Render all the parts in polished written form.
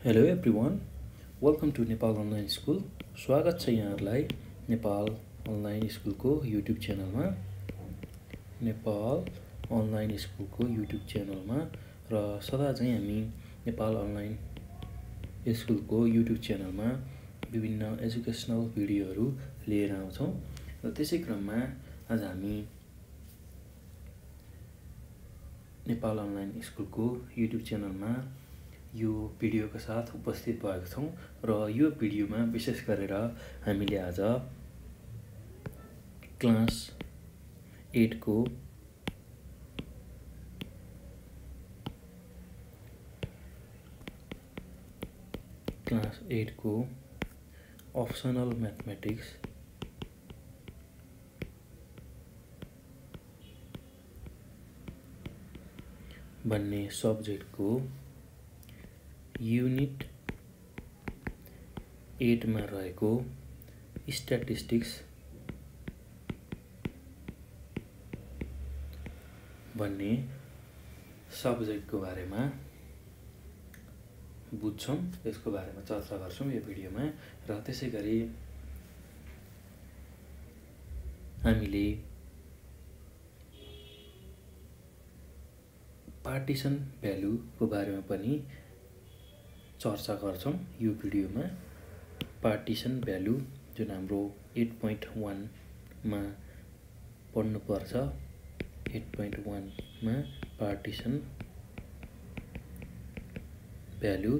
Hello everyone, welcome to Nepal online school. स्वागत छ यहाँहरूलाई नेपाल अनलाइन स्कुलको युट्युब च्यानलमा। नेपाल अनलाइन स्कुलको युट्युब च्यानलमा र सदा चाहिँ हामी नेपाल अनलाइन स्कुलको युट्युब च्यानलमा विभिन्न एजुकेसनल भिडियोहरू लिएर आउँछौँ र त्यसै क्रममा आज हामी नेपाल अनलाइन स्कुलको युट्युब च्यानलमा यो भिडियोका साथ उपस्थित भएको छौँ र यो भिडियोमा विशेष गरेर हामीले आज क्लास 8 को अप्सनल म्याथमेटिक्स भन्ने सब्जेक्टको युनिट 8 मा रहेको स्ट्याटिस्टिक्स भन्ने सब्जेक्टको बारेमा बुझ्छौँ, यसको बारेमा चर्चा गर्छौँ यो भिडियोमा। र त्यसै गरी हामीले पार्टिसन भ्यालुको बारेमा पनि चर्चा गर्छौँ यो भिडियोमा। पार्टिसन भ्यालु जुन हाम्रो 8.1 मा पढ्नुपर्छ, 8.1 मा पार्टिसन भ्यालु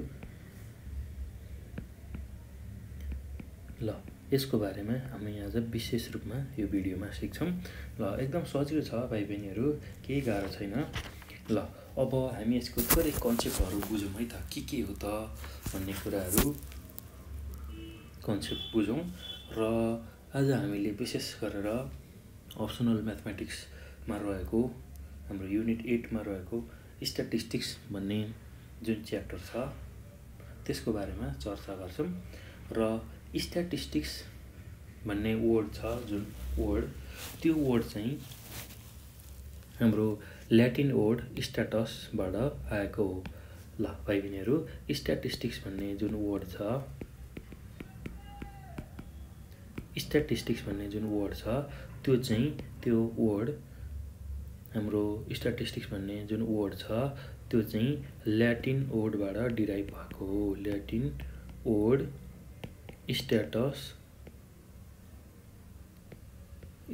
ल यसको बारेमा हामी आज विशेष रूपमा यो भिडियोमा सिक्छौँ। ल एकदम सजिलो छ भाइ बहिनीहरू, केही गाह्रो छैन। ल अब हामी यसको थोरै कन्सेप्टहरू बुझौँ है त, के हो त भन्ने कुराहरू कन्सेप्ट बुझौँ। र आज हामीले विशेष गरेर अप्सनल म्याथमेटिक्समा रहेको हाम्रो युनिट 8 मा रहेको स्ट्याटिस्टिक्स भन्ने जुन च्याप्टर छ त्यसको बारेमा चर्चा गर्छौँ। र स्ट्याटिस्टिक्स भन्ने वर्ड छ, जुन वर्ड, त्यो वर्ड चाहिँ हाम्रो ल्याटिन वर्ड स्ट्याटसबाट आएको हो। ल भाइ बहिनीहरू, स्ट्याटिस्टिक्स भन्ने जुन वर्ड छ, त्यो चाहिँ त्यो वर्ड हाम्रो स्ट्याटिस्टिक्स भन्ने जुन वर्ड छ त्यो चाहिँ ल्याटिन वर्डबाट डिराइभ भएको हो। ल्याटिन वर्ड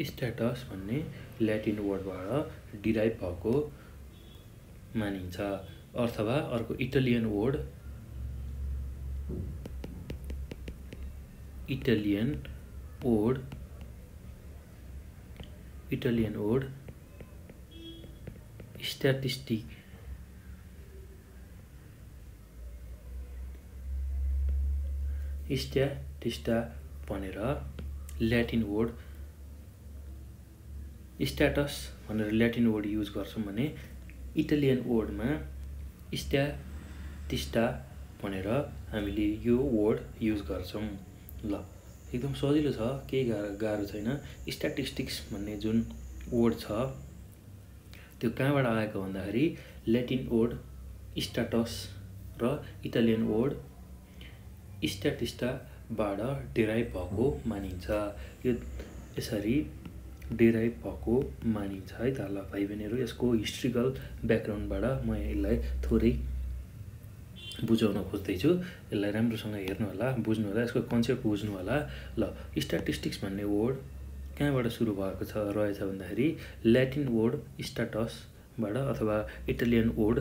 स्ट्याटस भन्ने ल्याटिन वर्डबाट डिराइभ भएको मानिन्छ। अथवा अर्को इटालियन वर्ड स्ट्याटिस्टा भनेर ल्याटिन वर्ड स्ट्याटस भनेर ल्याटिन वर्ड युज गर्छौँ भने इटालियन वर्डमा स्ट्याटिस्टा भनेर हामीले यो वर्ड युज गर्छौँ। ल एकदम सजिलो छ, केही गाह्रो छैन। स्ट्याटिस्टिक्स भन्ने जुन वर्ड छ त्यो कहाँबाट आएको भन्दाखेरि ल्याटिन वर्ड स्ट्याटस र इटालियन वर्ड स्ट्याटिस्टाबाट डिराइभ भएको मानिन्छ। यो यसरी डिराइभ भएको मानिन्छ है त। ल भाइ बहिनीहरू, यसको हिस्ट्रिकल ब्याकग्राउन्डबाट म यसलाई थोरै बुझाउन खोज्दैछु। यसलाई राम्रोसँग हेर्नु होला, बुझ्नु होला, यसको कन्सेप्ट बुझ्नु होला। ल स्ट्याटिस्टिक्स भन्ने वर्ड कहाँबाट सुरु भएको रहेछ भन्दाखेरि ल्याटिन वर्ड स्ट्याटसबाट अथवा इटालियन वर्ड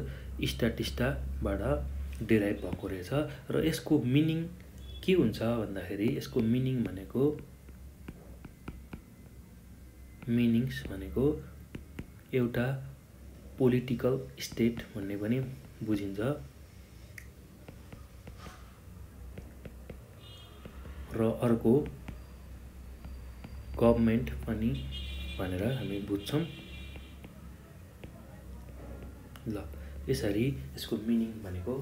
स्ट्याटिस्टाबाट डिराइभ भएको रहेछ। र यसको मिनिङ के हुन्छ भन्दाखेरि यसको मिनिङ्स भनेको एउटा पोलिटिकल स्टेट भन्ने पनि बुझिन्छ र अर्को गभर्नमेन्ट पनि भनेर हामी बुझ्छौँ। ल यसरी यसको मिनिङ भनेको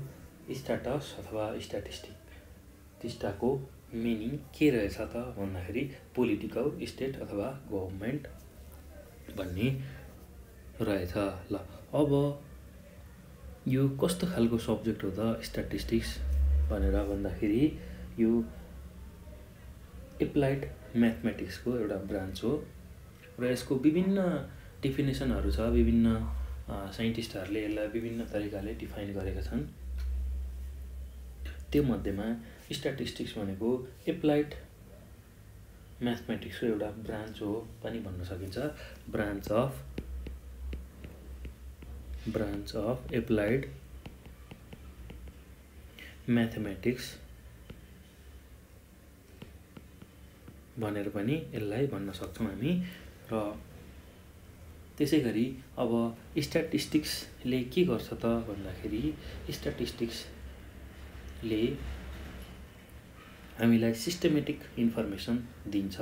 स्ट्याटस अथवा स्ट्याटिस्टाको मिनिङ के रहेछ त भन्दाखेरि पोलिटिकल स्टेट अथवा गभर्नमेन्ट भन्ने रहेछ। ल अब यो कस्तो खालको सब्जेक्ट हो त स्ट्याटिस्टिक्स भनेर भन्दाखेरि यो एप्लाइड म्याथमेटिक्सको एउटा ब्रान्च हो र यसको विभिन्न डेफिनेसनहरू छ। विभिन्न साइन्टिस्टहरूले यसलाई विभिन्न तरिकाले डिफाइन गरेका छन्। त्यो मध्येमा स्ट्याटिस्टिक्स भनेको एप्लाइड म्याथमेटिक्सको एउटा ब्रान्च हो पनि भन्न सकिन्छ। ब्रान्च अफ एप्लाइड म्याथमेटिक्स भनेर पनि यसलाई भन्न सक्छौँ हामी। र त्यसै गरी अब स्ट्याटिस्टिक्सले के गर्छ त भन्दाखेरि स्ट्याटिस्टिक्सले हामीलाई सिस्टमेटिक इन्फर्मेसन दिन्छ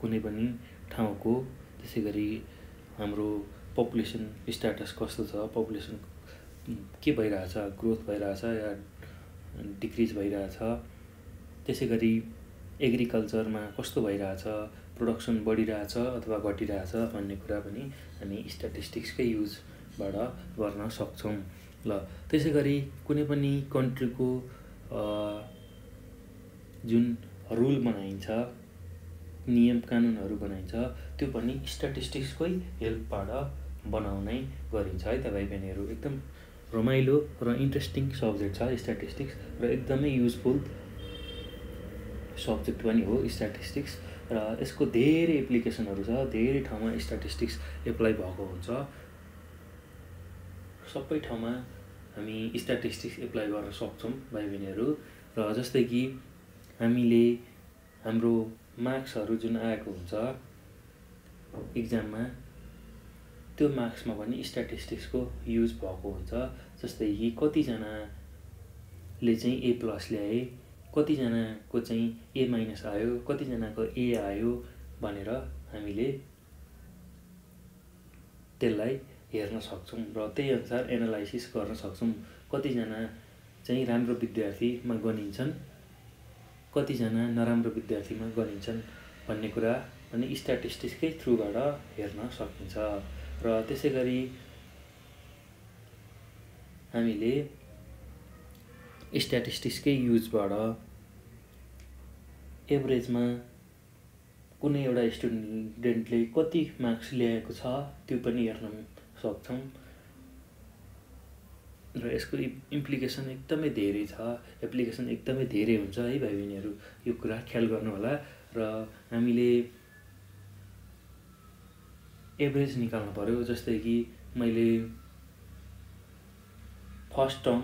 कुनै पनि ठाउँको। त्यसै गरी हाम्रो पपुलेसन स्ट्याटस कस्तो छ, पपुलेसन के भइरहेछ, ग्रोथ भइरहेछ या डिक्रिज भइरहेछ, त्यसै गरी एग्रिकल्चरमा कस्तो भइरहेछ, प्रोडक्सन बढिरहेछ अथवा घटिरहेछ भन्ने कुरा पनि हामी स्ट्याटिस्टिक्सकै युजबाट गर्न सक्छौँ। ल त्यसै गरी कुनै पनि कन्ट्रीको जुन रुल बनाइन्छ, नियम कानुनहरू बनाइन्छ, त्यो पनि स्ट्याटिस्टिक्सकै हेल्पबाट बनाउने गरिन्छ है त भाइ बहिनीहरू। एकदम रमाइलो र इन्ट्रेस्टिङ सब्जेक्ट छ स्ट्याटिस्टिक्स र एकदमै युजफुल सब्जेक्ट पनि हो स्ट्याटिस्टिक्स। र यसको धेरै एप्लिकेसनहरू छ, धेरै ठाउँमा स्ट्याटिस्टिक्स एप्लाई भएको हुन्छ। सबै ठाउँमा हामी स्ट्याटिस्टिक्स एप्लाई गर्न सक्छौँ भाइ बहिनीहरू। र जस्तै कि हामीले हाम्रो मार्क्सहरू जुन आएको हुन्छ इक्जाममा, त्यो मार्क्समा पनि स्ट्याटिस्टिक्सको युज भएको हुन्छ। जस्तै कि कतिजनाले चाहिँ A+ ल्याए, कतिजनाको चाहिँ A- आयो, कतिजनाको A आयो भनेर हामीले त्यसलाई हेर्न सक्छौँ र त्यही अनुसार एनालाइसिस गर्न सक्छौँ। कतिजना चाहिँ राम्रो विद्यार्थीमा गनिन्छन्, कतिजना नराम्रो विद्यार्थीमा गनिन्छन् भन्ने कुरा पनि स्ट्याटिस्टिक्सकै थ्रुबाट हेर्न सकिन्छ। र त्यसै गरी हामीले स्ट्याटिस्टिक्सकै युजबाट एभरेजमा कुनै एउटा स्टुडेन्टले कति मार्क्स ल्याएको छ त्यो पनि हेर्न सक्छौँ। र यसको इम्प्लिकेसन एकदमै धेरै छ, एप्लिकेसन एकदमै धेरै हुन्छ है भाइ बहिनीहरू। यो कुरा ख्याल गर्नु होला। र हामीले एभरेज निकाल्नु पर्यो। जस्तै कि मैले फर्स्ट टर्म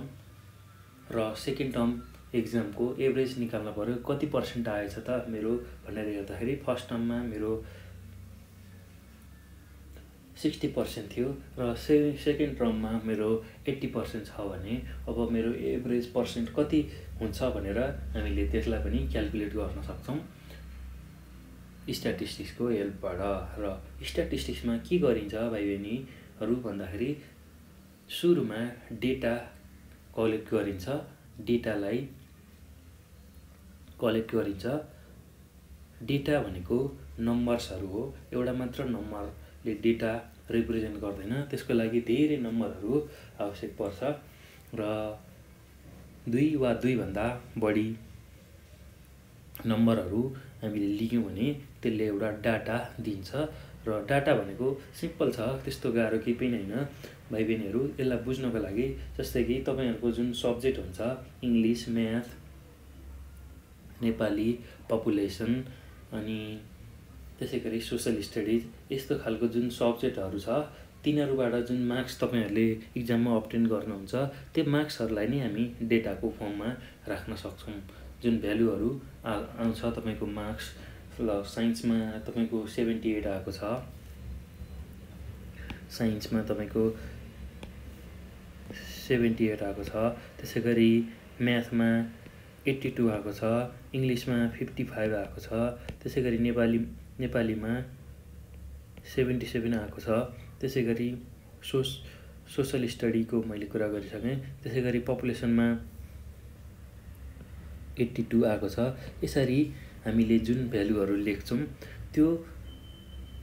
र सेकेन्ड टर्म एक्जामको एभरेज निकाल्नु पर्यो। कति पर्सेन्ट आएछ त मेरो भनेर हेर्दाखेरि फर्स्ट टर्ममा मेरो 60% थियो र सेकेन्ड टर्ममा मेरो 80% छ भने अब मेरो एभरेज पर्सेन्ट कति हुन्छ भनेर हामीले त्यसलाई पनि क्याल्कुलेट गर्न सक्छौँ स्ट्याटिस्टिक्सको हेल्पबाट। र स्ट्याटिस्टिक्समा के गरिन्छ भाइ बहिनीहरू भन्दाखेरि सुरुमा डेटा कलेक्ट गरिन्छ, डेटालाई कलेक्ट गरिन्छ। डेटा भनेको नम्बर्सहरू हो, एउटा मात्र नम्बरले डेटा रिप्रेजेन्ट गर्दैन, त्यसको लागि धेरै नम्बरहरू आवश्यक पर्छ। र 2 वा 2 भन्दा बढी नम्बरहरू हामीले लियौँ भने त्यसले एउटा डाटा दिन्छ। र डाटा भनेको सिम्पल छ, त्यस्तो गाह्रो केही पनि होइन भाइ बहिनीहरू। यसलाई बुझ्नको लागि जस्तै कि तपाईँहरूको जुन सब्जेक्ट हुन्छ इङ्ग्लिस, म्याथ, नेपाली, पपुलेसन अनि त्यसै गरी सोसल स्टडिज, यस्तो खालको जुन सब्जेक्टहरू छ तिनीहरूबाट जुन मार्क्स तपाईँहरूले इक्जाममा अब्टेन गर्नुहुन्छ त्यो मार्क्सहरूलाई नै हामी डेटाको फर्ममा राख्न सक्छौँ। जुन भ्यालुहरू आउँछ तपाईँको मार्क्स। ल साइन्समा तपाईँको 78 आएको छ, साइन्समा तपाईँको 78 आएको छ। त्यसै गरी म्याथमा 82 आएको छ, इङ्ग्लिसमा 55 आएको छ, त्यसै गरी नेपालीमा 77 आएको छ। त्यसै गरी सोसल स्टडीको मैले कुरा गरिसकेँ। त्यसै गरी पपुलेसनमा 82 आएको छ। यसरी हामीले जुन भ्यालुहरू लेख्छौँ त्यो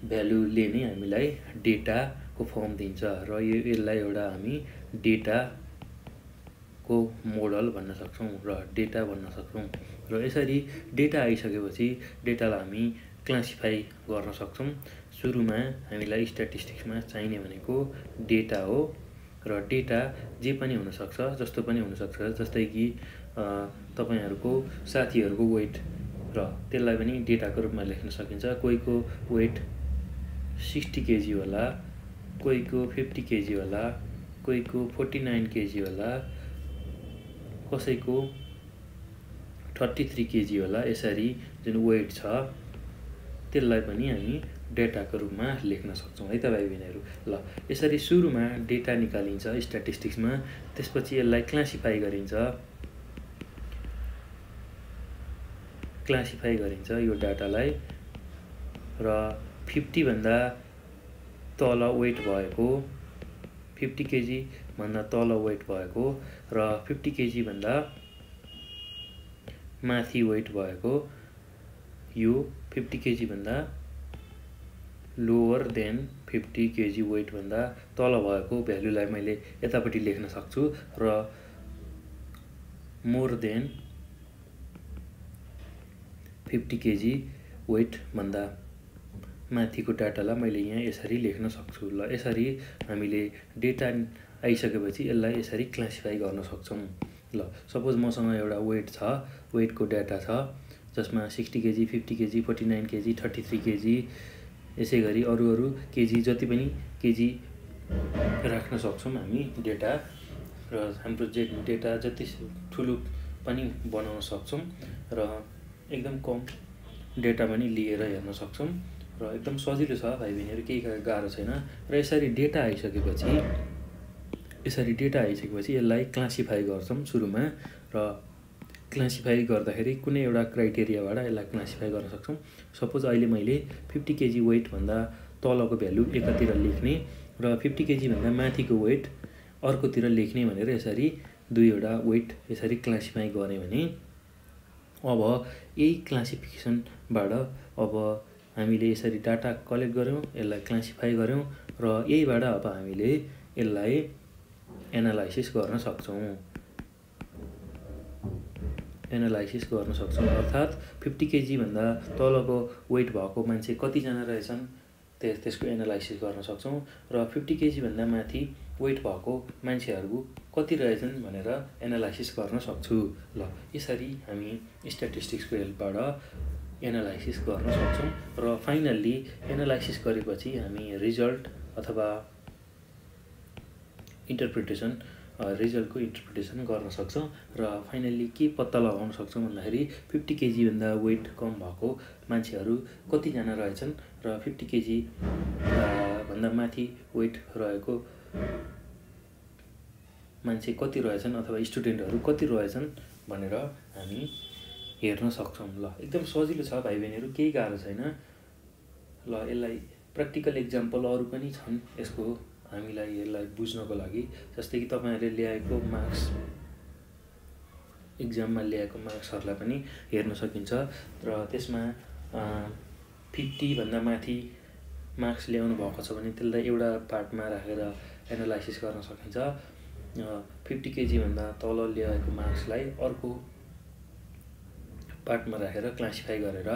भ्यालुले नै हामीलाई डेटाको फर्म दिन्छ र यसलाई एउटा हामी डेटाको को मोडल भन्न सक्छौँ र डेटा भन्न सक्छौँ। र यसरी डेटा आइसकेपछि डेटालाई हामी क्लासिफाई गर्न सक्छौँ। सुरुमा हामीलाई स्ट्याटिस्टिक्समा चाहिने भनेको डेटा हो र डेटा जे पनि हुनसक्छ, जस्तो पनि हुनसक्छ, जस्तै कि तपाईहरुको साथीहरुको वेट र त्यसलाई पनि डेटाको रूपमा लेख्न सकिन्छ। कोहीको वेट 60 केजी होला, कोहीको 50 केजी होला, कोहीको 49 केजी होला, कसैको 33 केजी होला। यसरी जुन वेट छ त्यसलाई पनि हामी डेटाको रूपमा लेख्न सक्छौँ है त भाइ बहिनीहरु। ल यसरी सुरुमा डेटा निकालिन्छ स्ट्याटिस्टिक्समा, त्यसपछि यसलाई क्लासिफाई गरिन्छ यो डाटालाई र 50 भन्दा तल वेट भएको, 50 केजी भन्दा तल वेट भएको र 50 केजी भन्दा माथि वेट भएको, यो 50 केजी भन्दा लोअर देन 50 केजी वेट भन्दा तल भएको भ्यालुलाई मैले यतापट्टि लेख्न सक्छु र मोर देन 50 केजी वेट भन्दा माथिको डाटालाई मैले यहाँ यसरी लेख्न सक्छु। ल यसरी हामीले डेटा आइसकेपछि यसलाई यसरी क्लासिफाई गर्न सक्छौँ। ल सपोज मसँग एउटा वेट छ, वेटको डाटा छ जसमा 60 केजी, 50 केजी, 49 केजी, 33 केजी, यसै गरी अरू केजी जति पनि केजी राख्न सक्छौँ हामी डेटा र हाम्रो डेटा जति ठुलो पनि बनाउन सक्छौँ र एकदम कम डेटा पनि लिएर हेर्न सक्छौँ र एकदम सजिलो छ भाइ बहिनीहरु, केही गाह्रो छैन। र यसरी डेटा आइसकेपछि यसलाई क्लासिफाई गर्छौँ सुरुमा र क्लासिफाई गर्दाखेरि कुनै एउटा क्राइटेरियाबाट यसलाई क्लासिफाई गर्न सक्छौँ। सपोज अहिले मैले 50 केजी वेट भन्दा तलको भ्यालु एकातिर लेख्ने र 50 केजी भन्दा माथिको वेट अर्कोतिर लेख्ने भनेर यसरी दुईवटा वेट यसरी क्लासिफाई गरे भने अब यही क्लासिफिकेसनबाट अब हामीले यसरी डाटा कलेक्ट गर्यौं, यसलाई क्लासिफाई गर्यौं र यहीबाट अब हामीले यसलाई एनालाइसिस गर्न सक्छौं। अर्थात् 50 केजी भन्दा तलको वेट भएको मान्छे कति जना रहेछन् त्यसको एनालाइसिस गर्न सक्छौं र 50 केजी भन्दा माथि वेट भएको मान्छेहरु कति रहेछन् भनेर एनालाइसिस गर्न सक्छु। ल यसरी हामी स्ट्याटिस्टिक्सको हेल्पबाट एनालाइसिस गर्न सक्छौं र फाइनल्ली एनालाइसिस गरेपछि हामी रिजल्ट अथवा रिजल्टको इन्टरप्रिटेसन गर्न सक्छौं र फाइनल्ली के पत्ता लगाउन सक्छौं भन्दाखेरि 50 केजी भन्दा वेट कम भएको मान्छेहरु कति जना रहेछन् र 50 केजी भन्दा माथि वेट रहेको मान्छे कति रहेछन् अथवा स्टुडेन्टहरु कति रहेछन् भनेर हामी हेर्न सक्छौं। ल एकदम सजिलो छ भाइ बहिनीहरु, केही गाह्रो छैन। ल यसलाई प्र्याक्टिकल एक्जाम्पल अरु पनि छन् यसको हामीलाई यसलाई बुझ्नको लागि, जस्तै कि तपाईहरुले ल्याएको मार्क्स, एक्जाममा ल्याएको मार्क्सहरुलाई पनि हेर्न सकिन्छ र त्यसमा 50 भन्दा माथि मार्क्स ल्याउनु भएको छ भने त्यसलाई एउटा पार्टमा राखेर एनालाइसिस गर्न सकिन्छ। 50 केजी भन्दा तल ल्याएको मार्क्सलाई अर्को पार्टमा राखेर क्लासिफाई गरेर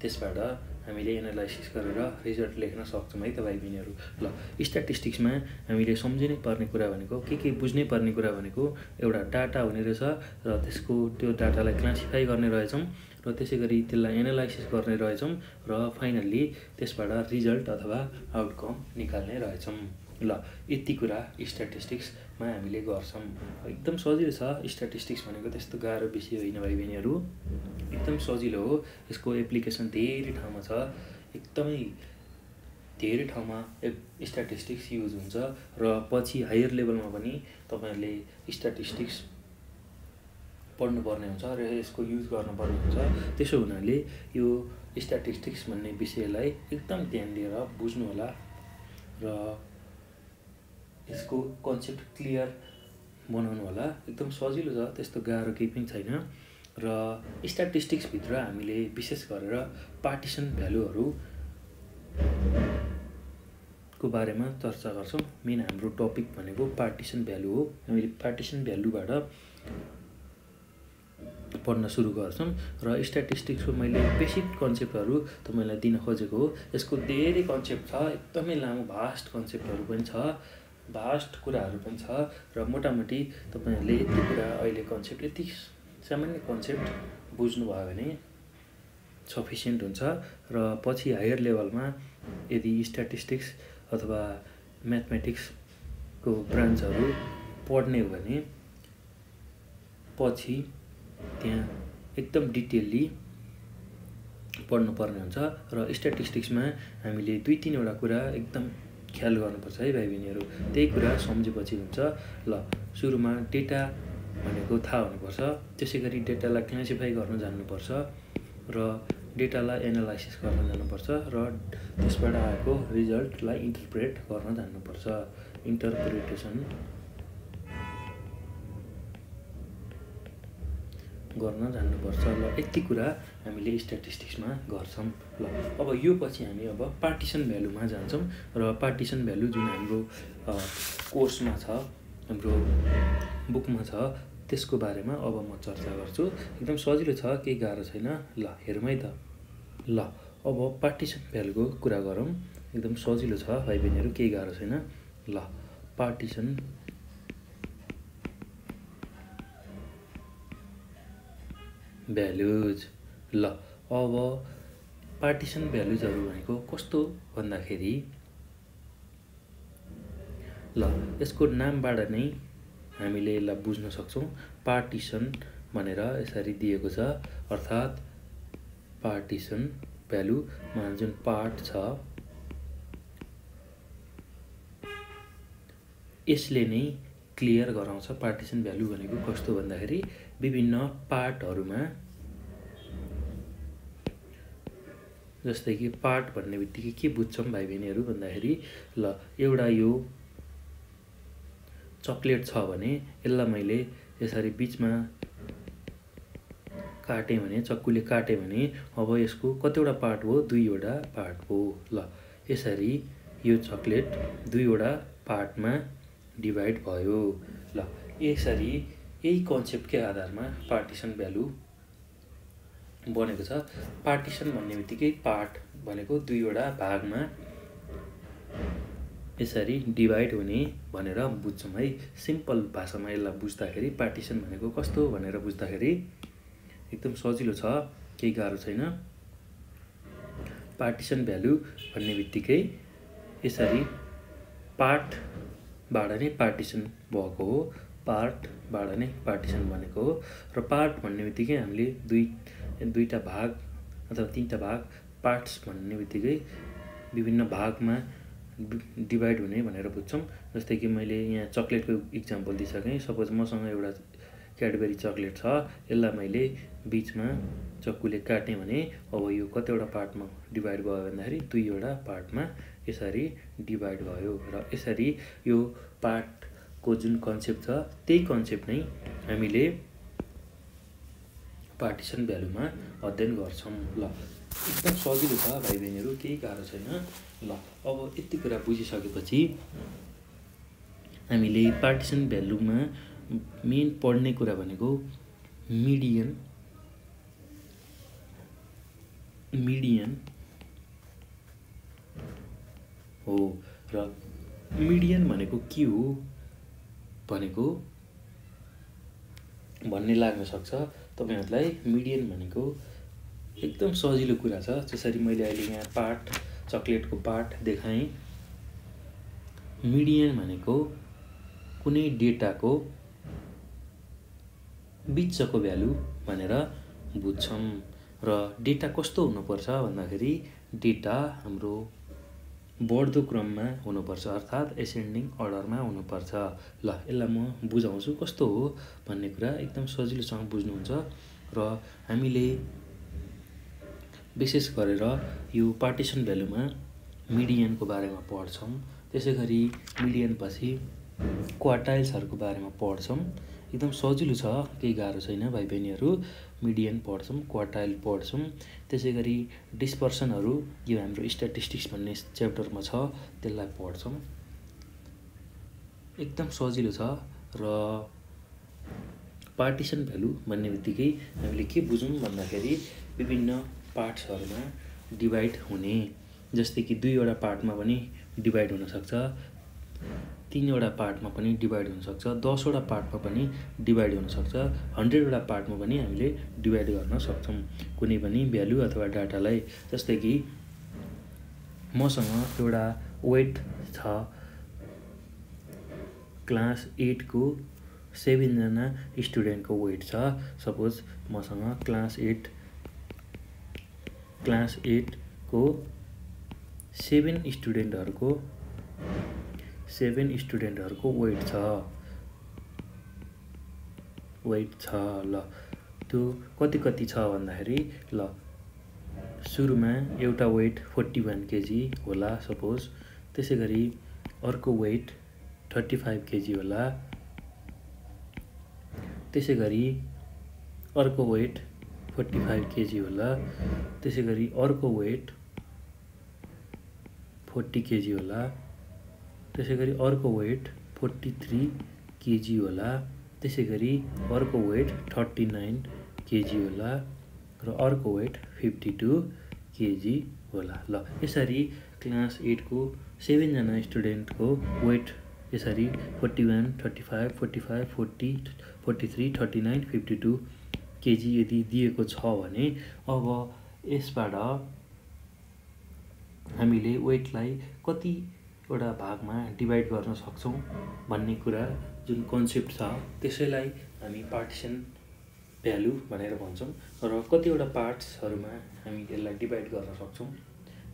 त्यसबाट हामीले एनालाइसिस गरेर रिजल्ट लेख्न सक्छौं है त भाइ बहिनीहरु। ल स्ट्याटिस्टिक्समा हामीले सम्झिनै पर्ने कुरा भनेको के बुझ्नै पर्ने कुरा भनेको एउटा डाटा हुने रहेछ र त्यसको त्यो डाटालाई क्लासिफाई गर्ने रहेछौं र त्यसैगरी त्यसलाई एनालाइसिस गर्ने रहेछौं र फाइनल्ली त्यसबाट रिजल्ट अथवा आउटकम निकाल्ने रहेछौं। ल यति कुरा स्ट्याटिस्टिक्समा हामीले गर्छौं। एकदम सजिलो छ स्ट्याटिस्टिक्स भनेको, त्यस्तो गाह्रो विषय होइन भाइ बहिनीहरु, एकदम सजिलो हो। यसको एप्लिकेसन धेरै ठाउँमा छ, एकदमै धेरै ठाउँमा स्ट्याटिस्टिक्स युज हुन्छ र पछि हायर लेभलमा पनि तपाईहरुले स्ट्याटिस्टिक्स पढ्नुपर्ने हुन्छ र यसको युज गर्नुपर्ने हुन्छ। त्यसो हुनाले यो स्ट्याटिस्टिक्स भन्ने विषयलाई एकदम ध्यान दिएर बुझ्नु होला र यसको कन्सेप्ट क्लियर बनाउनु होला। एकदम सजिलो छ, त्यस्तो गाह्रो केही पनि छैन। र स्ट्याटिस्टिक्स भित्र हामीले विशेष गरेर पार्टिसन भ्यालुहरु को बारेमा चर्चा गर्छौं। मेन हाम्रो टपिक भनेको पार्टिसन भ्यालु हो। हामीले पार्टिसन भ्यालुबाट पढ्न सुरु गर्छौँ र स्ट्याटिस्टिक्सको मैले बेसिक कन्सेप्टहरू तपाईँलाई दिन खोजेको हो। यसको धेरै कन्सेप्ट छ, एकदमै लामो भास्ट कन्सेप्टहरू पनि छ, भास्ट कुराहरू पनि छ र मोटामोटी तपाईँहरूले यति कुरा अहिले कन्सेप्ट यति सामान्य कन्सेप्ट बुझ्नुभयो भने सफिसियन्ट हुन्छ र पछि हायर लेभलमा यदि स्ट्याटिस्टिक्स अथवा म्याथमेटिक्सको ब्रान्चहरू पढ्ने हो भने पछि त्यहाँ एकदम डिटेलली पढ्नुपर्ने हुन्छ र स्ट्याटिस्टिक्समा हामीले 2-3 वटा कुरा एकदम ख्याल गर्नुपर्छ है भाइ बहिनीहरू। त्यही कुरा सम्झेपछि हुन्छ। ल सुरुमा डेटा भनेको थाहा हुनुपर्छ, त्यसै गरी डेटालाई क्लासिफाई गर्न जान्नुपर्छ र डेटालाई एनालाइसिस गर्न जान्नुपर्छ र त्यसबाट आएको रिजल्टलाई इन्टरप्रेट गर्न जान्नुपर्छ, इन्टरप्रिटेसन गर्न जान्नुपर्छ। ल यति कुरा हामीले स्ट्याटिस्टिक्समा गर्छौँ। ल अब यो पछि हामी अब पार्टिसन भ्यालुमा जान्छौँ र पार्टिसन भ्यालु जुन हाम्रो कोर्समा छ, हाम्रो बुकमा छ, त्यसको बारेमा अब म चर्चा गर्छु। एकदम सजिलो छ, केही गाह्रो छैन। ल हेरौँ है त। ल अब पार्टिसन भ्यालुको कुरा गरौँ। एकदम सजिलो छ भाइ बहिनीहरू, केही गाह्रो छैन। ल पार्टिसन भ्यालुज। ल अब पार्टिसन भ्यालुजहरू भनेको कस्तो भन्दाखेरि ल यसको नामबाट नै हामीले यसलाई बुझ्न सक्छौँ। पार्टिसन भनेर यसरी दिएको छ, अर्थात् पार्टिसन भ्यालुमा जुन पार्ट छ यसले नै क्लियर गराउँछ पार्टिसन भ्यालु भनेको कस्तो भन्दाखेरि विभिन्न पार्टहरूमा, जस्तै कि पार्ट भन्ने बित्तिकै के बुझ्छौँ भाइ बहिनीहरू भन्दाखेरि ल एउटा यो चक्लेट छ भने यसलाई मैले यसरी बिचमा काटेँ भने, चक्कुले काटेँ भने अब यसको कतिवटा पार्ट हो? 2 वटा पार्ट हो। ल यसरी यो चक्लेट 2 वटा पार्टमा डिभाइड भयो। ल यसरी यही कन्सेप्टकै आधारमा पार्टिसन भ्यालु बनेको छ। पार्टिसन भन्ने बित्तिकै पार्ट भनेको 2 वटा भागमा यसरी डिभाइड हुने भनेर बुझ्छौँ है। सिम्पल भाषामा यसलाई बुझ्दाखेरि पार्टिसन भनेको कस्तो भनेर बुझ्दाखेरि एकदम सजिलो छ, केही गाह्रो छैन। पार्टिसन भ्यालु भन्ने बित्तिकै यसरी पार्टबाट नै पार्टिसन भएको हो, पार्टबाट नै पार्टिसन बनेको हो र पार्ट भन्ने बित्तिकै हामीले दुईटा भाग अथवा 3टा भाग, पार्ट्स भन्ने बित्तिकै विभिन्न भागमा डिभाइड हुने भनेर बुझ्छौँ। जस्तै कि मैले यहाँ चक्लेटको इक्जाम्पल दिइसकेँ। सपोज मसँग एउटा क्याडबेरी चक्लेट छ, यसलाई मैले बिचमा चक्कुले काटेँ भने अब यो कतिवटा पार्टमा डिभाइड भयो भन्दाखेरि 2 वटा पार्टमा यसरी डिभाइड भयो र यसरी यो पार्टको जुन कन्सेप्ट छ त्यही कन्सेप्ट नै हामीले पार्टिसन भ्यालुमा अध्ययन गर्छौँ। ल एकदम सजिलो छ भाइ बहिनीहरू, केही गाह्रो छैन। ल अब यति कुरा बुझिसकेपछि हामीले पार्टिसन भ्यालुमा मेन पढ्ने कुरा भनेको मिडियन हो र मिडियन भनेको के हो भनेको भन्ने लाग्न सक्छ तपाईहरुलाई। मिडियन भनेको एकदम सजिलो कुरा छ। जसरी मैले अहिले यहाँ चक्लेटको पार्ट देखाएँ। मिडियन भनेको कुनै डेटाको बिचको भ्यालु भनेर बुझ्छौँ र डेटा कस्तो हुनुपर्छ भन्दाखेरि डेटा हाम्रो बढ्दो क्रममा हुनुपर्छ, अर्थात् एसेन्डिङ अर्डरमा हुनुपर्छ। ल यसलाई म बुझाउँछु कस्तो हो भन्ने कुरा एकदम सजिलोसँग बुझ्नुहुन्छ र हामीले विशेष गरेर यो पार्टिसन भ्यालुमा मिडियनको बारेमा पढ्छौँ। त्यसैगरी मिडियन पछि क्वार्टाइल्सहरूको बारेमा पढ्छौँ। एकदम सजिलो छ, केही गाह्रो छैन भाइ बहिनीहरू। मिडियन पढ्छौँ, क्वार्टाइल पढ्छौँ, त्यसैगरी डिस्पर्सनहरू यो हाम्रो स्ट्याटिस्टिक्स भन्ने च्याप्टरमा छ त्यसलाई पढ्छौँ। एकदम सजिलो छ र पार्टिसन भ्यालु भन्ने बित्तिकै हामीले के बुझौँ भन्दाखेरि विभिन्न पार्ट्सहरूमा डिभाइड हुने, जस्तै कि 2 वटा पार्टमा पनि डिभाइड हुनसक्छ, 3 वटा पार्टमा पनि डिभाइड हुनसक्छ, 10 वटा पार्टमा पनि डिभाइड हुनसक्छ, 100 वटा पार्टमा पनि हामीले डिभाइड गर्न सक्छौँ कुनै पनि भ्यालु अथवा डाटालाई। जस्तै कि मसँग एउटा वेट छ, क्लास 8 को 7 जना स्टुडेन्टको वेट छ। सपोज मसँग क्लास 8 को 7 स्टुडेन्टहरूको वेट छ। ल त्यो कति छ भन्दाखेरि ल सुरुमा एउटा वेट 41 केजी होला सपोज, त्यसै गरी अर्को वेट 35 केजी होला, त्यसै गरी अर्को वेट 45 केजी होला, त्यसै गरी अर्को वेट 40 केजी होला, त्यसै गरी अर्को वेट 43 केजी होला, त्यसै गरी अर्को वेट 39 केजी होला र अर्को वेट 52 केजी होला। ल यसरी क्लास 8 को 7 जना स्टुडेन्टको वेट यसरी 41, 35, 45, 40, 43, 39, 52 केजी यदि दिएको छ भने अब यसबाट हामीले वेटलाई कतिवटा भागमा डिभाइड गर्न सक्छौँ भन्ने कुरा जुन कन्सेप्ट छ त्यसैलाई हामी पार्टिसन भ्यालु भनेर भन्छौँ र कतिवटा पार्ट्सहरूमा हामी यसलाई डिभाइड गर्न सक्छौँ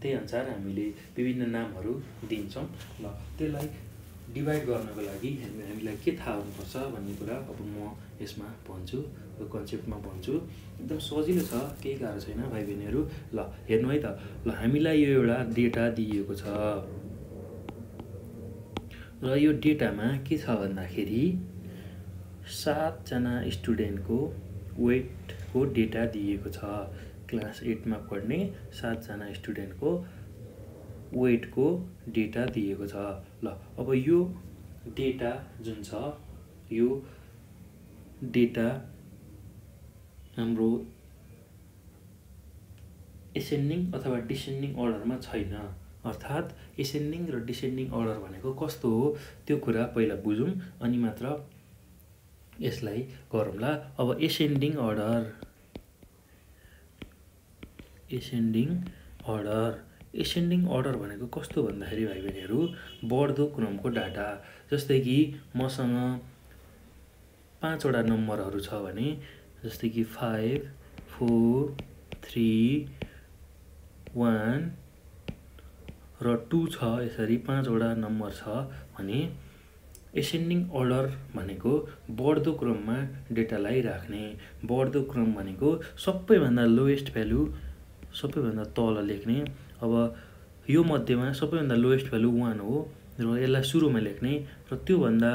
त्यही अनुसार हामीले विभिन्न नामहरू दिन्छौँ। ल त्यसलाई डिभाइड गर्नको लागि हामीलाई के थाहा हुनुपर्छ भन्ने कुरा अब म यसमा भन्छु, यो कन्सेप्टमा भन्छु। एकदम सजिलो छ, केही गाह्रो छैन भाइ बहिनीहरू। ल हेर्नु है त, ल हामीलाई यो एउटा डेटा दिएको छ र यो डेटामा के छ भन्दाखेरि 7 जना स्टुडेन्टको वेटको डेटा दिएको छ। क्लास 8 मा पढ्ने 7 जना स्टुडेन्टको वेटको डेटा दिएको छ। ल अब यो डेटा जुन छ यो डेटा हाम्रो एसेन्डिङ अथवा डिसेन्डिङ अर्डरमा छैन। अर्थात् एसेन्डिङ र डिसेन्डिङ अर्डर भनेको कस्तो हो त्यो कुरा पहिला बुझौँ अनि मात्र यसलाई गरौँला। अब एसेन्डिङ अर्डर भनेको कस्तो भन्दाखेरि भाइ बहिनीहरू बढ्दो क्रमको डाटा। जस्तै कि मसँग 5 वटा नम्बरहरू छ भने जस्तै कि 5, 4, 3, 1 र 2 छ, यसरी 5 वटा नम्बर छ भने एसेन्डिङ अर्डर भनेको बढ्दो क्रममा डेटालाई राख्ने। बढ्दो क्रम भनेको सबैभन्दा लोएस्ट भ्यालु सबैभन्दा तल लेख्ने। अब यो मध्येमा सबैभन्दा लोएस्ट भ्यालु 1 हो र यसलाई सुरुमा लेख्ने र त्योभन्दा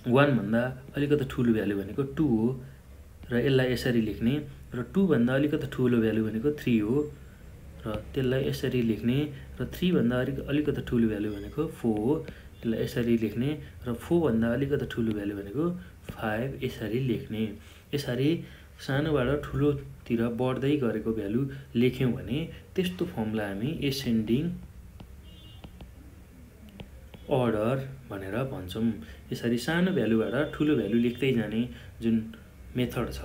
1 भन्दा अलिकति ठुलो भ्यालु भनेको 2 हो र यसलाई यसरी लेख्ने र 2 भन्दा अलिकति ठुलो भ्यालु भनेको 3 हो र त्यसलाई यसरी लेख्ने र 3 भन्दा अलिकति ठुलो भ्यालु भनेको 4 हो, यसलाई यसरी लेख्ने र 4 भन्दा अलिकति ठुलो भ्यालु भनेको 5 यसरी लेख्ने। यसरी सानोबाट ठुलोतिर बढ्दै गरेको भ्यालु लेख्यौँ भने त्यस्तो फर्मलाई हामी एसेन्डिङ अर्डर भनेर भन्छौँ। यसरी सानो भ्यालुबाट ठुलो भ्यालु लेख्दै जाने जुन मेथड छ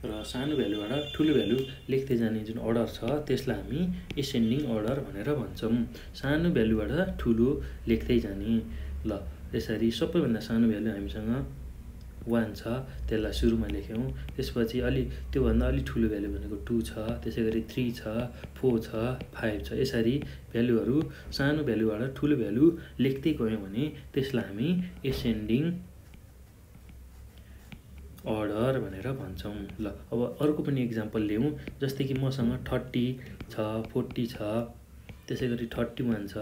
र सानो भ्यालुबाट ठुलो भ्यालु लेख्दै जाने जुन अर्डर छ त्यसलाई हामी एसेन्डिङ अर्डर भनेर भन्छौँ। सानो भ्यालुबाट ठुलो लेख्दै जाने। ल यसरी सबैभन्दा सानो भ्यालु हामीसँग 1 छ, त्यसलाई सुरुमा लेख्यौँ। त्यसपछि त्योभन्दा अलि ठुलो भ्यालु भनेको 2 छ, त्यसै गरी 3 छ, 4 छ, 5 छ। यसरी भ्यालुहरू सानो भ्यालुबाट ठुलो भ्यालु लेख्दै गयौँ भने त्यसलाई हामी एसेन्डिङ अर्डर भनेर भन्छौँ। ल अब अर्को पनि इक्जाम्पल लिउँ। जस्तै कि मसँग 30 छ, 40 छ, त्यसै गरी 31 छ,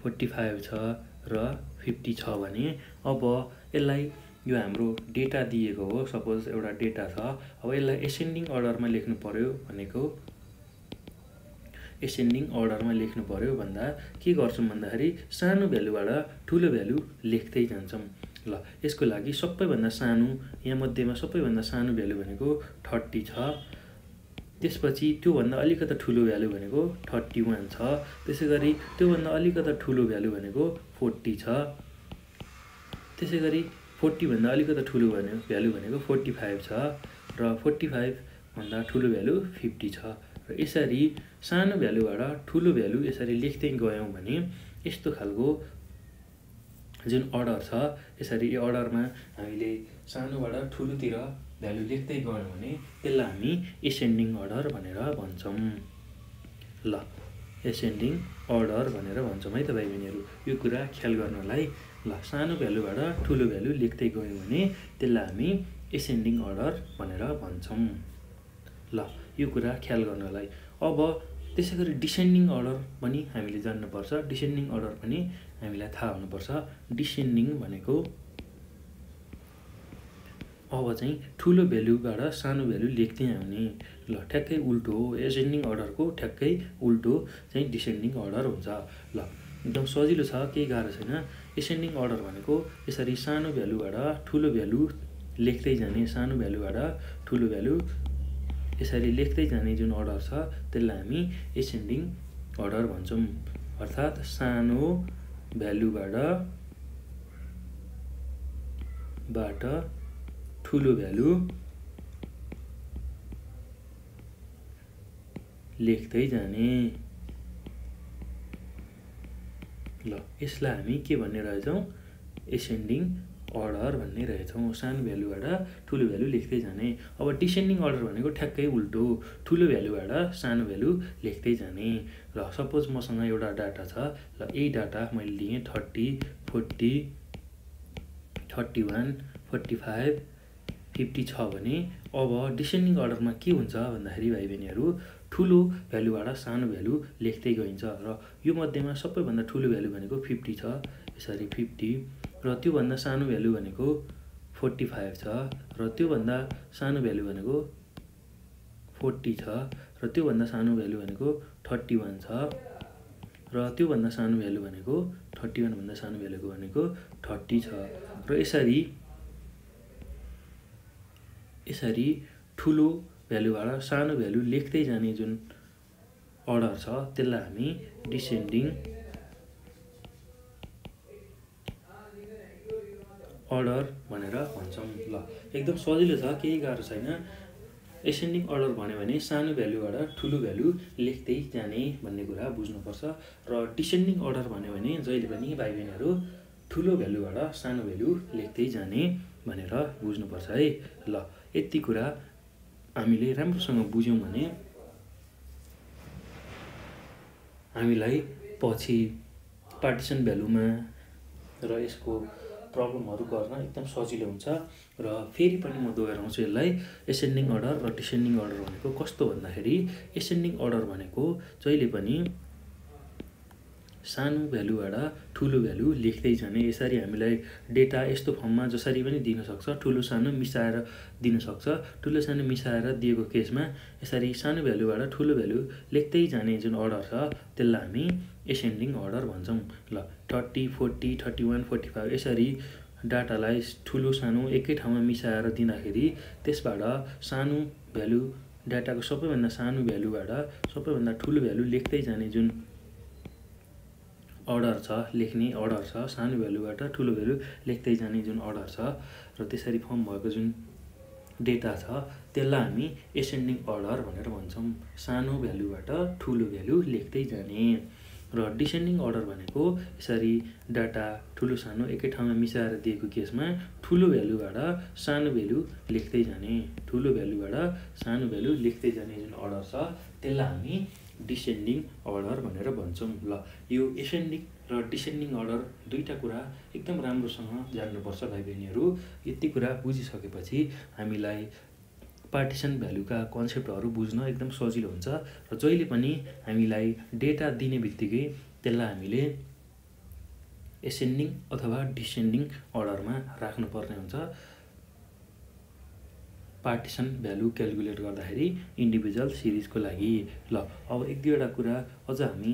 45 छ र 50 छ भने अब यसलाई यो हाम्रो डेटा दिएको हो, सपोज एउटा डेटा छ। अब यसलाई एसेन्डिङ अर्डरमा लेख्नु पर्यो भनेको एसेन्डिङ अर्डरमा लेख्नु पर्यो भन्दा के गर्छौँ भन्दाखेरि सानो भ्यालुबाट ठुलो भ्यालु लेख्दै जान्छौँ। ल यसको लागि सबैभन्दा सानो यहाँ मध्येमा सबैभन्दा सानो भ्यालु भनेको 30 छ। त्यसपछि त्योभन्दा अलिकता ठुलो भ्यालु भनेको 31 छ। त्यसैगरी त्योभन्दा अलिकता ठुलो भ्यालु भनेको 40 छ। त्यसैगरी 40 भन्दा अलिकता ठुलो भ्यालु भनेको 45 छ र 45 भन्दा ठुलो भ्यालु 50 छ। र यसरी सानो भ्यालुबाट ठुलो भ्यालु यसरी लेख्दै गयौँ भने यस्तो खालको जुन अर्डर छ, यसरी यो अर्डरमा हामीले सानोबाट ठुलोतिर भ्यालु लेख्दै गयौँ भने त्यसलाई हामी एसेन्डिङ अर्डर भनेर भन्छौँ। ल एसेन्डिङ अर्डर भनेर भन्छौँ है त भाइ बहिनीहरू। यो कुरा ख्याल गर्नलाई ल सानो भ्यालुबाट ठुलो भ्यालु लेख्दै गयौँ भने त्यसलाई हामी एसेन्डिङ अर्डर भनेर भन्छौँ। ल यो कुरा ख्याल गर्नलाई अब त्यसै गरी डिसेन्डिङ अर्डर पनि हामीले जान्नुपर्छ। डिसेन्डिङ अर्डर पनि हामीलाई थाहा हुनुपर्छ। डिसेन्डिङ भनेको अब चाहिँ ठुलो भ्यालुबाट सानो भ्यालु लेख्दै आउने। ल ठ्याक्कै उल्टो हो, एसेन्डिङ अर्डरको ठ्याक्कै उल्टो चाहिँ डिसेन्डिङ अर्डर हुन्छ। ल एकदम सजिलो छ, केही गाह्रो छैन। एसेन्डिङ अर्डर भनेको यसरी सानो भ्यालुबाट ठुलो भ्यालु लेख्दै जाने, सानो भ्यालुबाट ठुलो भ्यालु यसरी लेख्दै जाने जुन अर्डर छ त्यसलाई हामी एसेन्डिङ अर्डर भन्छौँ। अर्थात् सानो भ्यालुबाट ठुलो भ्यालु लेख्दै जाने। ल यसलाई हामी के भन्ने रहेछौँ? एसेन्डिङ अर्डर भन्ने रहेछौँ। सानो भ्यालुबाट ठुलो भ्यालु लेख्दै जाने। अब डिसेन्डिङ अर्डर भनेको ठ्याक्कै उल्टो, ठुलो भ्यालुबाट सानो भ्यालु लेख्दै जाने। र सपोज मसँग एउटा डाटा छ। ल यही डाटा मैले लिएँ 30, 40, 31, 45, 50 छ भने अब डिसेन्डिङ अर्डरमा के हुन्छ भन्दाखेरि भाइ बहिनीहरू ठुलो भ्यालुबाट सानो भ्यालु लेख्दै गइन्छ। र यो मध्येमा सबैभन्दा ठुलो भ्यालु भनेको 50 छ। यसरी 50 र त्योभन्दा सानो भ्यालु भनेको 45 छ र त्योभन्दा सानो भ्यालु भनेको 40 छ र त्योभन्दा सानो भ्यालु भनेको 31 छ र त्योभन्दा सानो भ्यालु भनेको 31 भन्दा सानो भ्यालु भनेको 30 छ। र यसरी ठुलो भ्यालुबाट सानो भ्यालु लेख्दै जाने जुन अर्डर छ त्यसलाई हामी डिसेन्डिङ अर्डर भनेर भन्छौँ। ल एकदम सजिलो छ, केही गाह्रो छैन। एसेन्डिङ अर्डर भन्यो भने सानो भ्यालुबाट ठुलो भ्यालु लेख्दै जाने भन्ने कुरा बुझ्नुपर्छ। र डिसेन्डिङ अर्डर भन्यो भने जहिले पनि भाइ बहिनीहरू ठुलो भ्यालुबाट सानो भ्यालु लेख्दै जाने भनेर बुझ्नुपर्छ है। ल यति कुरा हामीले राम्रोसँग बुझ्यौँ भने हामीलाई पछि पार्टिसन भ्यालुमा र यसको प्रब्लमहरू गर्न एकदम सजिलो हुन्छ। र फेरि पनि म दोहोऱ्याउँछु यसलाई, एसेन्डिङ अर्डर र डिसेन्डिङ अर्डर भनेको कस्तो भन्दाखेरि एसेन्डिङ अर्डर भनेको जहिले पनि सानो भ्यालुबाट ठुलो भ्यालु लेख्दै जाने। यसरी हामीलाई डेटा यस्तो फर्ममा जसरी पनि दिन सक्छ, ठुलो सानो मिसाएर दिन सक्छ। ठुलो सानो मिसाएर दिएको केसमा यसरी सानो भ्यालुबाट ठुलो भ्यालु लेख्दै जाने जुन अर्डर छ त्यसलाई हामी एसेन्डिङ अर्डर भन्छौँ। ल 30, 40, 31, 45 यसरी डाटालाई ठुलो सानो एकै ठाउँमा मिसाएर दिँदाखेरि त्यसबाट सानो भ्यालु, डाटाको सबैभन्दा सानो भ्यालुबाट सबैभन्दा ठुलो भ्यालु लेख्दै जाने जुन अर्डर छ, लेख्ने अर्डर छ, सानो भ्यालुबाट ठुलो भ्यालु लेख्दै जाने जुन अर्डर छ र त्यसरी फर्म भएको जुन डेटा छ त्यसलाई हामी एसेन्डिङ अर्डर भनेर भन्छौँ। सानो भ्यालुबाट ठुलो भ्यालु लेख्दै जाने। र डिसेन्डिङ अर्डर भनेको यसरी डाटा ठुलो सानो एकै ठाउँमा मिसाएर दिएको केसमा ठुलो भ्यालुबाट सानो भ्यालु लेख्दै जाने, ठुलो भ्यालुबाट सानो भ्यालु लेख्दै जाने जुन अर्डर छ त्यसलाई हामी डिसेन्डिङ अर्डर भनेर भन्छौँ। ल यो एसेन्डिङ र डिसेन्डिङ अर्डर दुईटा कुरा एकदम राम्रोसँग जान्नुपर्छ भाइ बहिनीहरू। यति कुरा बुझिसकेपछि हामीलाई पार्टिसन भ्यालुका कन्सेप्टहरू बुझ्न एकदम सजिलो हुन्छ। र जहिले पनि हामीलाई डेटा दिने बित्तिकै त्यसलाई हामीले एसेन्डिङ अथवा डिसेन्डिङ अर्डरमा राख्नुपर्ने हुन्छ पार्टिसन भ्यालु क्यालकुलेट गर्दाखेरि इन्डिभिजुअल सिरिजको लागि। ल अब एक दुईवटा कुरा अझ हामी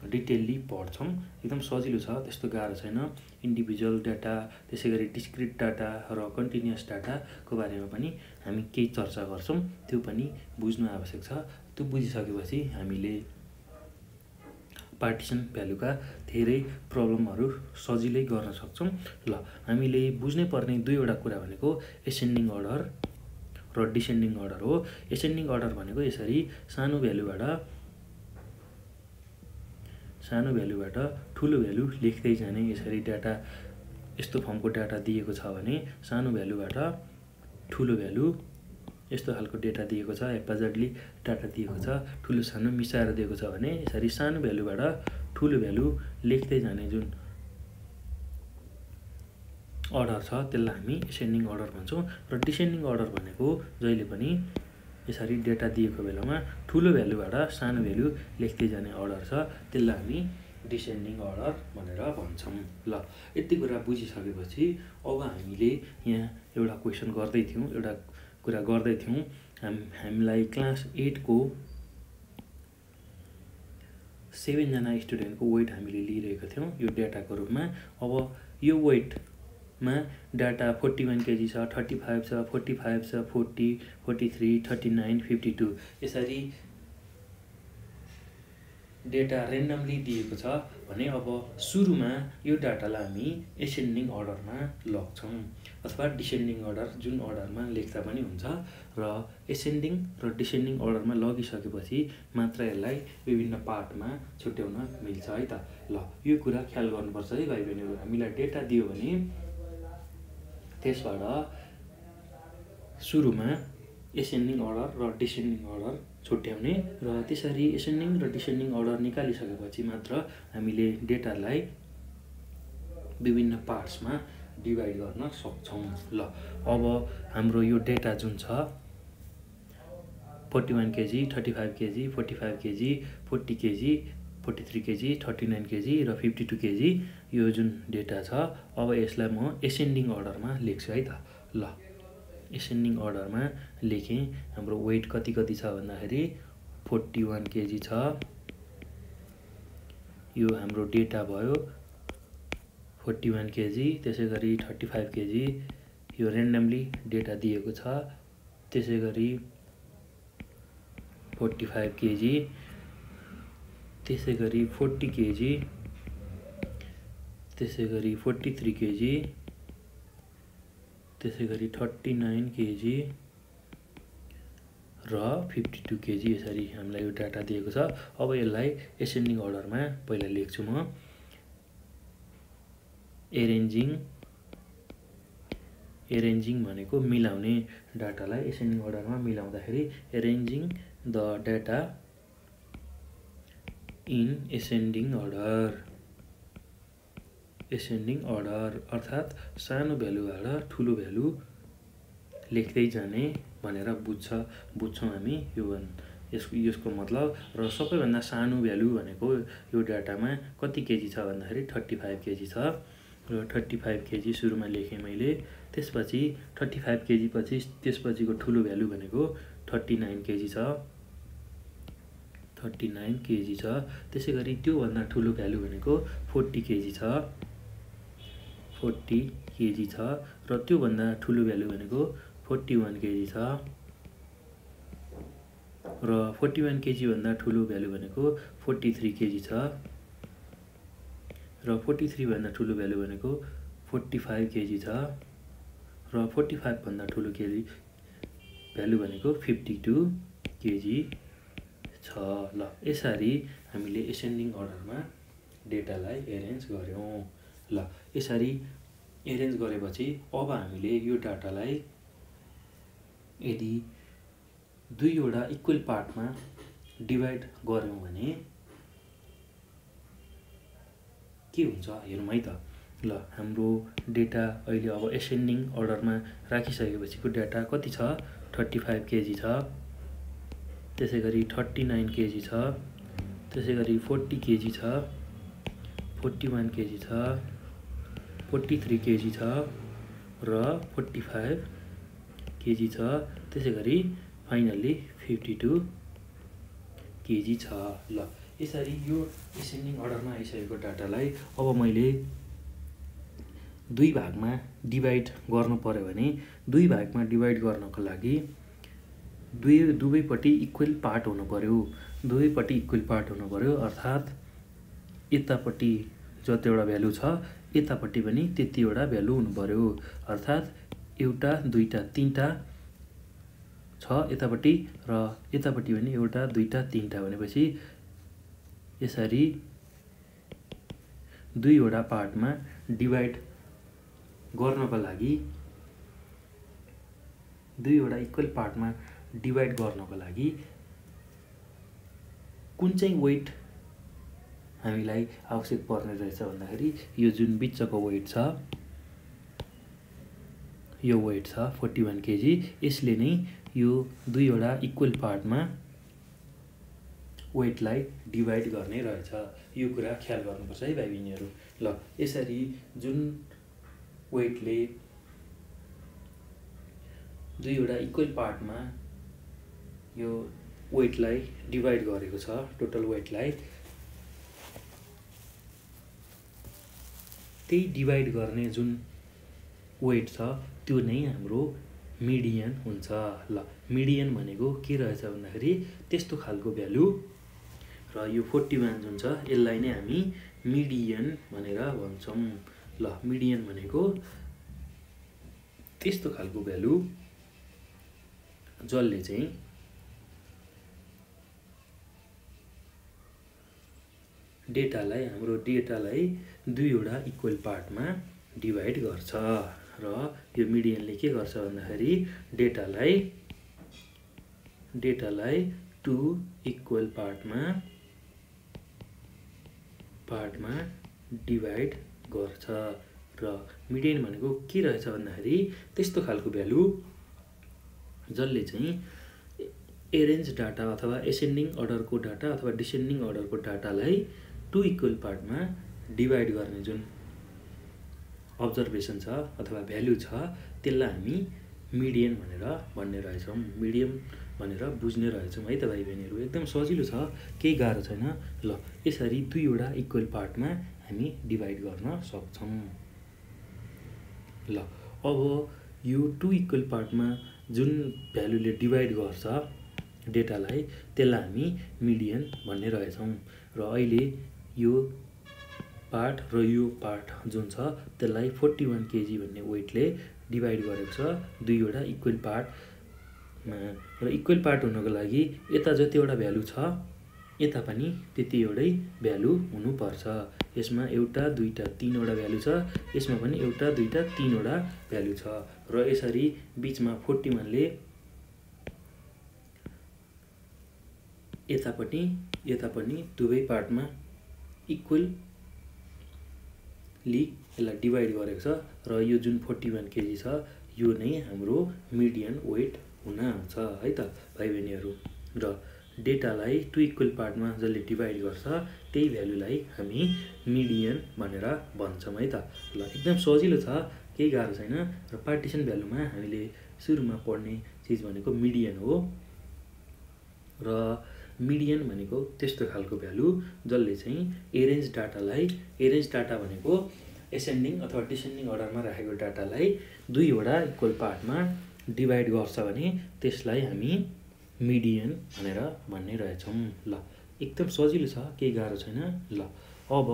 डिटेलली पढ्छौँ। एकदम सजिलो छ, त्यस्तो गाह्रो छैन। इन्डिभिजुअल डाटा, त्यसै गरी डिस्क्रिट डाटा र कन्टिन्युअस डाटाको बारेमा पनि हामी केही चर्चा गर्छौँ। त्यो पनि बुझ्नु आवश्यक छ। त्यो बुझिसकेपछि हामीले पार्टिसन भ्यालुका धेरै प्रब्लमहरू सजिलै गर्न सक्छौँ। ल, हामीले बुझ्नै पर्ने दुईवटा कुरा भनेको एसेन्डिङ अर्डर र डिसेन्डिङ अर्डर हो। एसेन्डिङ अर्डर भनेको यसरी सानो भ्यालुबाट ठुलो भ्यालु लेख्दै जाने। यसरी डाटा यस्तो फर्मको डाटा दिएको छ भने सानो भ्यालुबाट ठुलो भ्यालु, यस्तो खालको डेटा दिएको छ, हेप्जार्डली डाटा दिएको छ, ठुलो सानो मिसाएर दिएको छ भने यसरी सानो भ्यालुबाट ठुलो भ्यालु लेख्दै जाने जुन अर्डर छ त्यसलाई हामी एसेन्डिङ अर्डर भन्छौँ। र डिसेन्डिङ अर्डर भनेको जहिले पनि यसरी डेटा दिएको बेलामा ठुलो भ्यालुबाट सानो भ्यालु लेख्दै जाने अर्डर छ, त्यसलाई हामी डिसेन्डिङ अर्डर भनेर भन्छौँ। ल, यति कुरा बुझिसकेपछि अब हामीले यहाँ एउटा क्वेसन गर्दै थियौँ। हामीलाई क्लास 8 को 7 जना स्टुडेन्टको वेट हामीले लिइरहेका थियौँ यो डाटाको रूपमा। अब यो वेटमा डाटा 41 केजी छ, 35 छ, 45 छ, 40, 43, 39, 52 यसरी डेटा रेन्डमली दिएको छ भने अब सुरुमा यो डाटालाई हामी एसेन्डिङ अर्डरमा लग्छौँ अथवा डिसेन्डिङ अर्डर, जुन अर्डरमा लेख्दा पनि हुन्छ। र एसेन्डिङ र डिसेन्डिङ अर्डरमा लगिसकेपछि मात्र यसलाई विभिन्न पार्टमा छुट्याउन मिल्छ है त। ल, यो कुरा ख्याल गर्नुपर्छ है भाइ बहिनीहरू। हामीलाई डेटा दियो भने त्यसबाट सुरुमा एसेन्डिङ अर्डर र डिसेन्डिङ अर्डर छुट्याउने र त्यसरी एसेन्डिङ र डिसेन्डिङ अर्डर निकालिसकेपछि मात्र हामीले डेटालाई विभिन्न पार्ट्समा डिभाइड गर्न सक्छौँ। ल, अब हाम्रो यो डेटा जुन छ 41 KG, 35 KG, 45 KG, 40 KG, 43 KG, 39 KG र 52 केजी यो जुन डेटा छ, अब यसलाई म एसेन्डिङ अर्डरमा लेख्छु है त। ल, एसेन्डिङ अर्डरमा लेखेँ। हाम्रो वेट कति छ भन्दाखेरि 41 केजी छ। यो हाम्रो डेटा भयो 41 केजी। त्यसै गरी 35 केजी यो रेन्डमली डेटा दिएको छ। त्यसै गरी 45 केजी, त्यसै गरी 40 केजी, त्यसै गरी 43 केजी, त्यसै गरी 39 केजी र 52 केजी यसरी हामीलाई यो डाटा दिएको छ। अब यसलाई एसेन्डिङ अर्डरमा पहिला लेख्छु म। एरेन्जिङ भनेको मिलाउने, डाटालाई एसेन्डिङ अर्डरमा मिलाउँदाखेरि arranging the data in ascending order अर्थात् सानो भ्यालुबाट ठुलो भ्यालु लेख्दै जाने भनेर बुझ्छौँ हामी यसको मतलब। र सबैभन्दा सानो भ्यालु भनेको यो डाटामा कति केजी छ भन्दाखेरि 35 केजी छ। र 35 केजी सुरुमा लेखेँ मैले। त्यसपछि 35 केजी पछि त्यसपछिको ठुलो भ्यालु भनेको 39 केजी छ। 39 केजी छ। त्यसै गरी त्योभन्दा ठुलो भ्यालु भनेको 40 केजी छ। 40 केजी छ। र त्योभन्दा ठुलो भ्यालु भनेको 41 केजी छ। र 41 केजी भन्दा ठुलो भ्यालु भनेको 43 केजी छ। र 43 भन्दा ठुलो भ्यालु भनेको 45 केजी छ। र 45 भन्दा ठुलो भ्यालु भनेको 52 केजी छ। ल, यसरी हामीले एसेन्डिङ अर्डरमा डेटालाई एरेन्ज गर्यौँ। ल, यसरी एरेन्ज गरेपछि अब हामीले यो डाटालाई यदि दुईवटा इक्वल पार्टमा डिभाइड गर्यौँ भने के हुन्छ हेरौँ है त। ल, हाम्रो डेटा अहिले अब एसेन्डिङ अर्डरमा राखिसकेपछिको डाटा कति छ 35 केजी छ। त्यसै गरी 39 केजी छ। त्यसै गरी 40 केजी छ, 41 केजी छ, 43 केजी छ र 45 केजी छ। त्यसै गरी फाइनल्ली 52 केजी छ। ल, यसरी यो एसेन्डिङ अर्डरमा आइसकेको डाटालाई अब मैले दुई भागमा डिभाइड गर्नु पर्यो भने दुई भागमा डिभाइड गर्नको लागि दुवैपट्टि इक्वल पार्ट हुनु पर्यो। दुवैपट्टि इक्वल पार्ट हुनु पर्यो अर्थात् यतापट्टि जतिवटा भ्यालु छ यतापट्टि पनि त्यतिवटा भ्यालु हुनु पर्यो। अर्थात् एउटा दुईटा तीनटा छ यतापट्टि र यतापट्टि पनि एउटा दुईटा तीनटा भनेपछि यसरी दुईवटा पार्टमा डिभाइड गर्नको लागि दुईवटा इक्वल पार्टमा डिभाइड गर्नको लागि कुन चाहिँ वेट हामीलाई आवश्यक पर्ने रहेछ भन्दाखेरि यो जुन बिचको वेट छ यो वेट छ 41 केजी। यसले नै यो दुईवटा इक्वल पार्टमा वेटलाई डिभाइड गर्ने रहेछ। यो कुरा ख्याल गर्नुपर्छ है भाइ बहिनीहरू। ल यसरी जुन वेटले दुईवटा इक्वल पार्टमा यो वेटलाई डिभाइड गरेको छ टोटल वेटलाई, त्यही डिभाइड गर्ने जुन वेट छ त्यो नै हाम्रो मिडियन हुन्छ। ल मिडियन भनेको के रहेछ भन्दाखेरि त्यस्तो खालको भ्यालु र यो 41 जुन छ यसलाई नै हामी मिडियन भनेर भन्छौँ। ल मिडियन भनेको त्यस्तो खालको भ्यालु जसले चाहिँ हाम्रो डेटालाई दुईवटा इक्वल पार्टमा डिभाइड गर्छ र यो मिडियनले के गर्छ भन्दाखेरि डेटालाई टु इक्वल पार्टमा डिभाइड गर्छ र मिडियन भनेको के रहेछ भन्दाखेरि त्यस्तो खालको भ्यालु जसले चाहिँ एरेन्ज डाटा अथवा एसेन्डिङ अर्डरको डाटा अथवा डिसेन्डिङ अर्डरको डाटालाई टु इक्वल पार्टमा डिभाइड गर्ने जुन अब्जर्भेसन छ अथवा भ्यालु छ त्यसलाई हामी मिडियन भनेर भन्ने रहेछौँ, मिडियन भनेर बुझ्ने रहेछौँ है त भाइ बहिनीहरू। एकदम सजिलो छ, केही गाह्रो छैन। ल यसरी दुईवटा इक्वल पार्टमा हामी डिभाइड गर्न सक्छौँ। ल अब यो टु इक्वल पार्टमा जुन भ्यालुले डिभाइड गर्छ डेटालाई त्यसलाई हामी मिडियन भन्ने रहेछौँ र अहिले यो पार्ट र यो पार्ट जुन छ त्यसलाई 41 केजी भन्ने वेटले डिभाइड गरेको छ दुईवटा इक्वल पार्टमा र इक्वल पार्ट हुनको लागि यता जतिवटा भ्यालु छ यता पनि त्यति एउटै भ्यालु हुनुपर्छ। यसमा एउटा दुईटा तीनवटा भ्यालु छ, यसमा पनि एउटा दुईटा तीनवटा भ्यालु छ र यसरी बिचमा 41 ले यता पनि दुवै पार्टमा इक्वली यसलाई डिभाइड गरेको छ र यो जुन 41 केजी छ यो नै हाम्रो मिडियन वेट हुन आउँछ है त भाइ बहिनीहरू। र डेटालाई टु इक्वल पार्टमा जसले डिभाइड गर्छ त्यही भ्यालुलाई हामी मिडियन भनेर भन्छौँ है त। ल एकदम सजिलो छ, केही गाह्रो छैन र पार्टिसन भ्यालुमा हामीले सुरुमा पढ्ने चिज भनेको मिडियन हो र मिडियन भनेको त्यस्तो खालको भ्यालु जसले चाहिँ एरेन्ज डाटा भनेको एसेन्डिङ अथवा डिसेन्डिङ अर्डरमा राखेको डाटालाई दुईवटा इक्वल पार्टमा डिभाइड गर्छ भने त्यसलाई हामी मिडियन भनेर भन्ने रहेछौँ। ल एकदम सजिलो छ, केही गाह्रो छैन। ल अब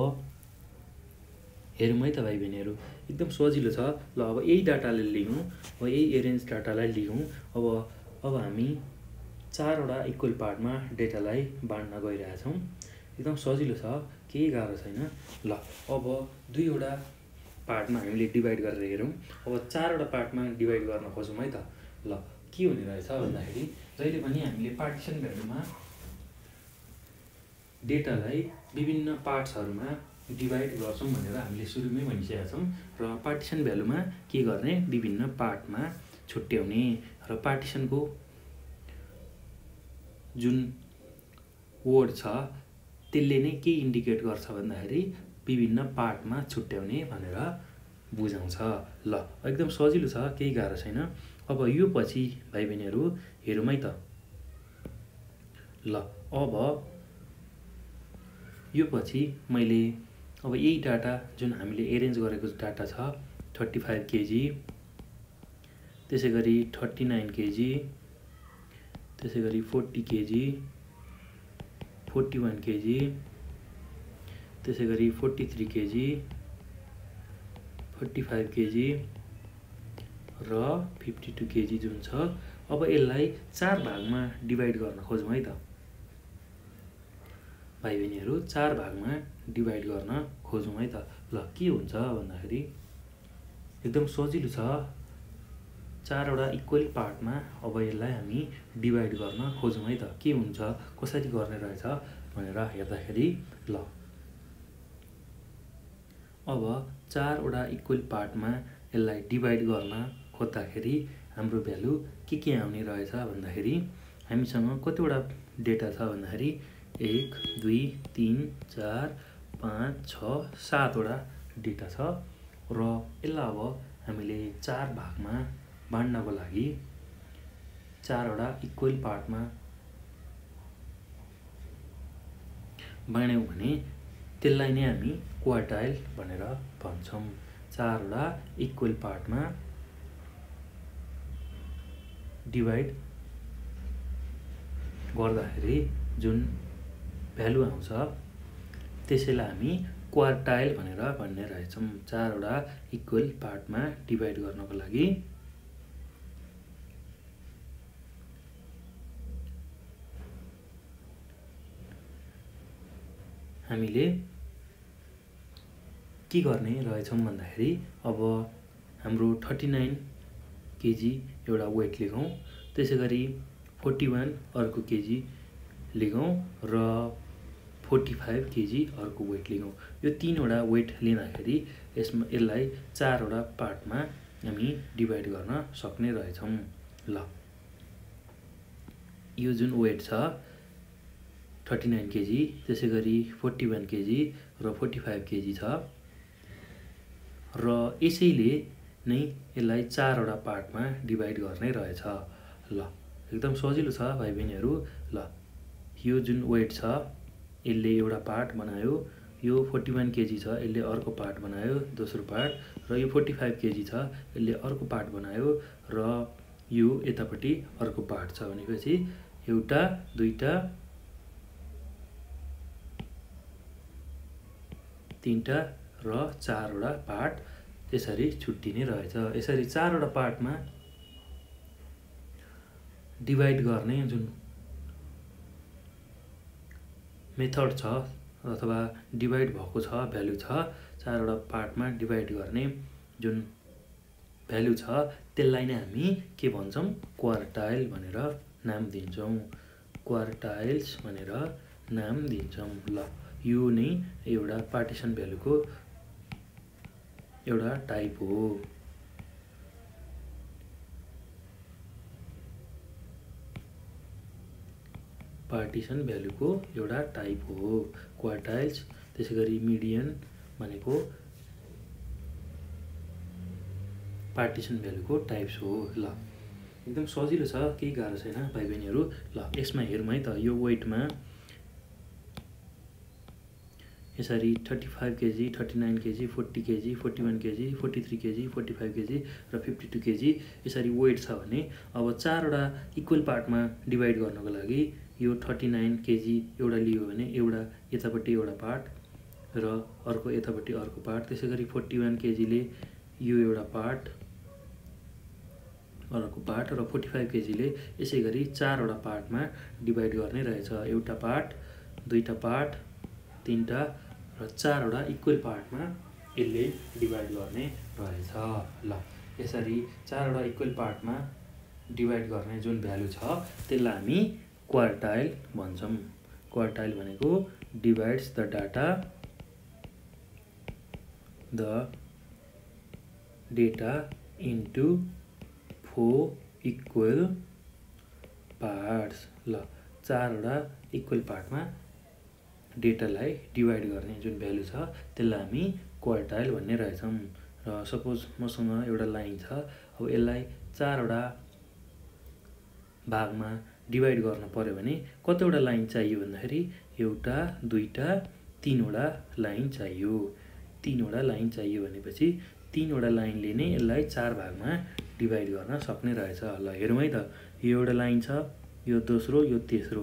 हेरौँ है त भाइ बहिनीहरू, एकदम सजिलो छ। ल अब यही डाटाले लियौँ, अब यही एरेन्ज डाटालाई लियौँ। अब हामी चारवटा इक्वल पार्टमा डेटालाई बाँड्न गइरहेछौँ। एकदम सजिलो छ, केही गाह्रो छैन। ल अब दुईवटा पार्टमा हामीले डिभाइड गरेर हेरौँ। अब चारवटा पार्टमा डिभाइड गर्न खोजौँ है त। ल के हुने रहेछ भन्दाखेरि जहिले पनि हामीले पार्टिसन भ्यालुमा डेटालाई विभिन्न पार्ट्सहरूमा डिभाइड गर्छौँ भनेर हामीले सुरुमै भनिसकेका छौँ र पार्टिसन भ्यालुमा के गर्ने विभिन्न पार्टमा छुट्याउने र पार्टिसनको जुन वर्ड छ त्यसले नै के इन्डिकेट गर्छ भन्दाखेरि विभिन्न पार्टमा छुट्याउने भनेर बुझाउँछ। ल एकदम सजिलो छ, केही गाह्रो छैन। अब यो पछि भाइ बहिनीहरू हेरौँ है त। ल अब यो पछि मैले अब यही डाटा जुन हामीले एरेन्ज गरेको डाटा छ 35 केजी, त्यसै गरी 39 केजी, त्यसै गरी 40 केजी, 41 केजी, त्यसै गरी 43 केजी, 45 केजी र 52 केजी जुन छ। अब यसलाई 4 भागमा डिभाइड गर्न खोजौँ है त भाइ बहिनीहरू, 4 भागमा डिभाइड गर्न खोजौँ है त। ल के हुन्छ भन्दाखेरि एकदम सजिलो छ, 4 वटा इक्वल पार्टमा अब यसलाई हामी डिभाइड गर्न खोजौँ है त। के हुन्छ, कसरी गर्ने रहेछ भनेर हेर्दाखेरि ल अब 4 वटा इक्वल पार्टमा यसलाई डिभाइड गर्न खोज्दाखेरि हाम्रो भ्यालु के आउने रहेछ भन्दाखेरि हामीसँग कतिवटा डेटा छ भन्दाखेरि 1 2 3 4 5 6 7 वटा डेटा छ र यसलाई अब हामीले 4 भागमा बाँड्नको लागि 4 वटा इक्वल पार्टमा बाँड्यौँ भने त्यसलाई नै हामी क्वार्टाइल भनेर भन्छौँ। 4 वटा इक्वल पार्टमा डिभाइड गर्दाखेरि जुन भ्यालु आउँछ त्यसैलाई हामी क्वार्टाइल भनेर भन्ने रहेछौँ। 4 वटा इक्वल पार्टमा डिभाइड गर्नको लागि हामीले के गर्ने रहेछौँ भन्दाखेरि अब हाम्रो 39 केजी एउटा वेट लिगौँ, त्यसै गरी 41 अर्को केजी लिगौँ र 45 केजी अर्को वेट लिगौँ। यो 3 वटा वेट लिँदाखेरि यसलाई 4 वटा पार्टमा हामी डिभाइड गर्न सक्ने रहेछौँ। ल यो जुन वेट छ 39 केजी, त्यसै गरी 41 केजी र 45 केजी छ र यसैले नै यसलाई 4 वटा पार्टमा डिभाइड गर्ने रहेछ। ल एकदम सजिलो छ भाइ बहिनीहरू। ल यो जुन वेट छ यसले एउटा पार्ट बनायो, यो 41 केजी छ यसले अर्को पार्ट बनायो दोस्रो पार्ट, र यो 45 केजी छ यसले अर्को पार्ट बनायो र यो यतापट्टि अर्को पार्ट छ। भनेपछि एउटा दुईटा तीनटा र 4 वटा पार्ट यसरी छुट्टिने रहेछ। यसरी 4 वटा पार्टमा डिभाइड गर्ने जुन मेथड छ अथवा डिभाइड भएको छ भ्यालु छ, 4 वटा पार्टमा डिभाइड गर्ने जुन भ्यालु छ त्यसलाई नै हामी के भन्छौँ, क्वार्टाइल भनेर नाम दिन्छौँ। क्वार्टाइल्स भनेर नाम दिन्छौँ। ल यो नै एउटा पार्टिसन भ्यालुको एउटा टाइप हो। पार्टिसन भ्यालुको एउटा टाइप हो क्वार्टाइल्स। त्यसै गरी मिडियन भनेको पार्टिसन भ्यालुको टाइप्स हो। ल एकदम सजिलो छ, केही गाह्रो छैन भाइ बहिनीहरू। ल यसमा हेरौँ है त। यो वेटमा यसरी 35 KG, 39 KG, 40 KG, 41 KG, 43 KG, 45 KG र 52 केजी यसरी वेट छ भने अब 4 वटा इक्वल पार्टमा डिभाइड गर्नको लागि यो 39 केजी एउटा लियो भने एउटा यतापट्टि एउटा पार्ट र अर्को यतापट्टि अर्को पार्ट, त्यसै गरी 41 केजीले यो एउटा पार्ट अर्को पार्ट र 45 केजीले यसै गरी 4 वटा पार्टमा डिभाइड गर्ने रहेछ। एउटा पार्ट, दुईटा पार्ट, तीनटा र 4 वटा इक्वल पार्टमा यसले डिभाइड गर्ने रहेछ। ल यसरी 4 वटा इक्वल पार्टमा डिभाइड गर्ने जुन भ्यालु छ त्यसलाई हामी क्वार्टाइल भन्छौँ। क्वार्टाइल भनेको divides the data into 4 equal parts. ल 4 वटा इक्वल पार्टमा डेटालाई डिभाइड गर्ने जुन भ्यालु छ त्यसलाई हामी क्वार्टाइल भन्ने रहेछौँ। र सपोज मसँग एउटा लाइन छ, अब यसलाई 4 वटा भागमा डिभाइड गर्न पर्यो भने कतिवटा लाइन चाहियो भन्दाखेरि एउटा दुईटा 3वटा लाइन चाहियो। 3वटा लाइन चाहियो भनेपछि 3वटा लाइनले नै यसलाई 4 भागमा डिभाइड गर्न सक्ने रहेछ। ल हेरौँ है त, यो एउटा लाइन छ, यो दोस्रो, यो तेस्रो,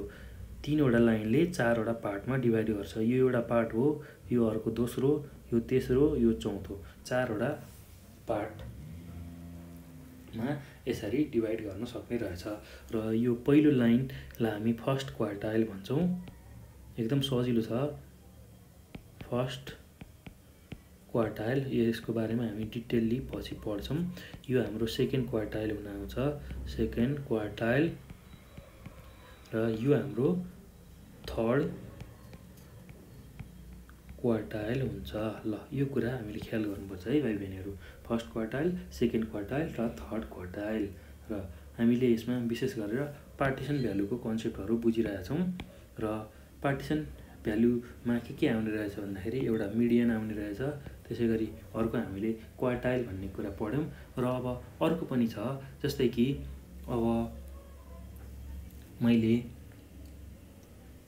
3वटा लाइनले 4वटा पार्टमा डिभाइड गर्छ। यो एउटा पार्ट हो, यो अर्को दोस्रो, यो तेस्रो, यो चौथो, 4वटा पार्टमा यसरी डिभाइड गर्न सक्ने रहेछ। र यो पहिलो लाइनलाई हामी फर्स्ट क्वार्टाइल भन्छौँ। एकदम सजिलो छ, फर्स्ट क्वार्टाइल। यसको बारेमा हामी डिटेलली पछि पढ्छौँ। यो हाम्रो सेकेन्ड क्वार्टाइल हुन आउँछ, सेकेन्ड क्वार्टाइल। र यो हाम्रो थर्ड क्वार्टाइल हुन्छ। ल यो कुरा हामीले ख्याल गर्नुपर्छ है भाइ बहिनीहरू। फर्स्ट क्वार्टाइल, सेकेन्ड क्वार्टाइल र थर्ड क्वार्टाइल। र हामीले यसमा विशेष गरेर पार्टिसन भ्यालुको कन्सेप्टहरू बुझिरहेका छौँ। र पार्टिसन भ्यालुमा के आउने रहेछ भन्दाखेरि एउटा मिडियन आउने रहेछ। त्यसै गरी अर्को हामीले क्वार्टाइल भन्ने कुरा पढ्यौँ। र अब अर्को पनि छ, जस्तै कि अब मैले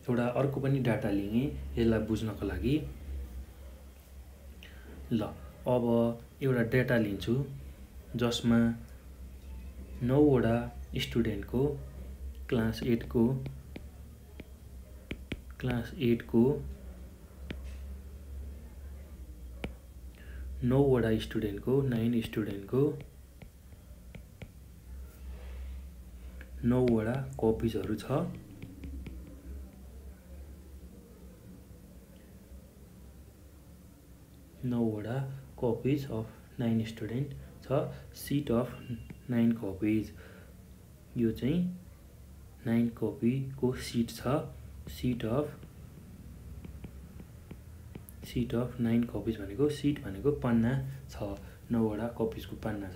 एउटा अर्को पनि डाटा लिएँ यसलाई बुझ्नको लागि। ल अब एउटा डाटा लिन्छु जसमा 9वटा स्टुडेन्टको क्लास 8को 9वटा स्टुडेन्टको 9 स्टुडेन्टको 9वटा कपिजहरू छ। 9वटा कपिज अफ 9 स्टुडेन्ट छ, सिट अफ 9 कपिज। यो चाहिँ 9 कपीको सिट छ, सिट अफ 9 कपिज भनेको सिट भनेको पन्ना छ, 9वटा कपिजको पन्ना छ,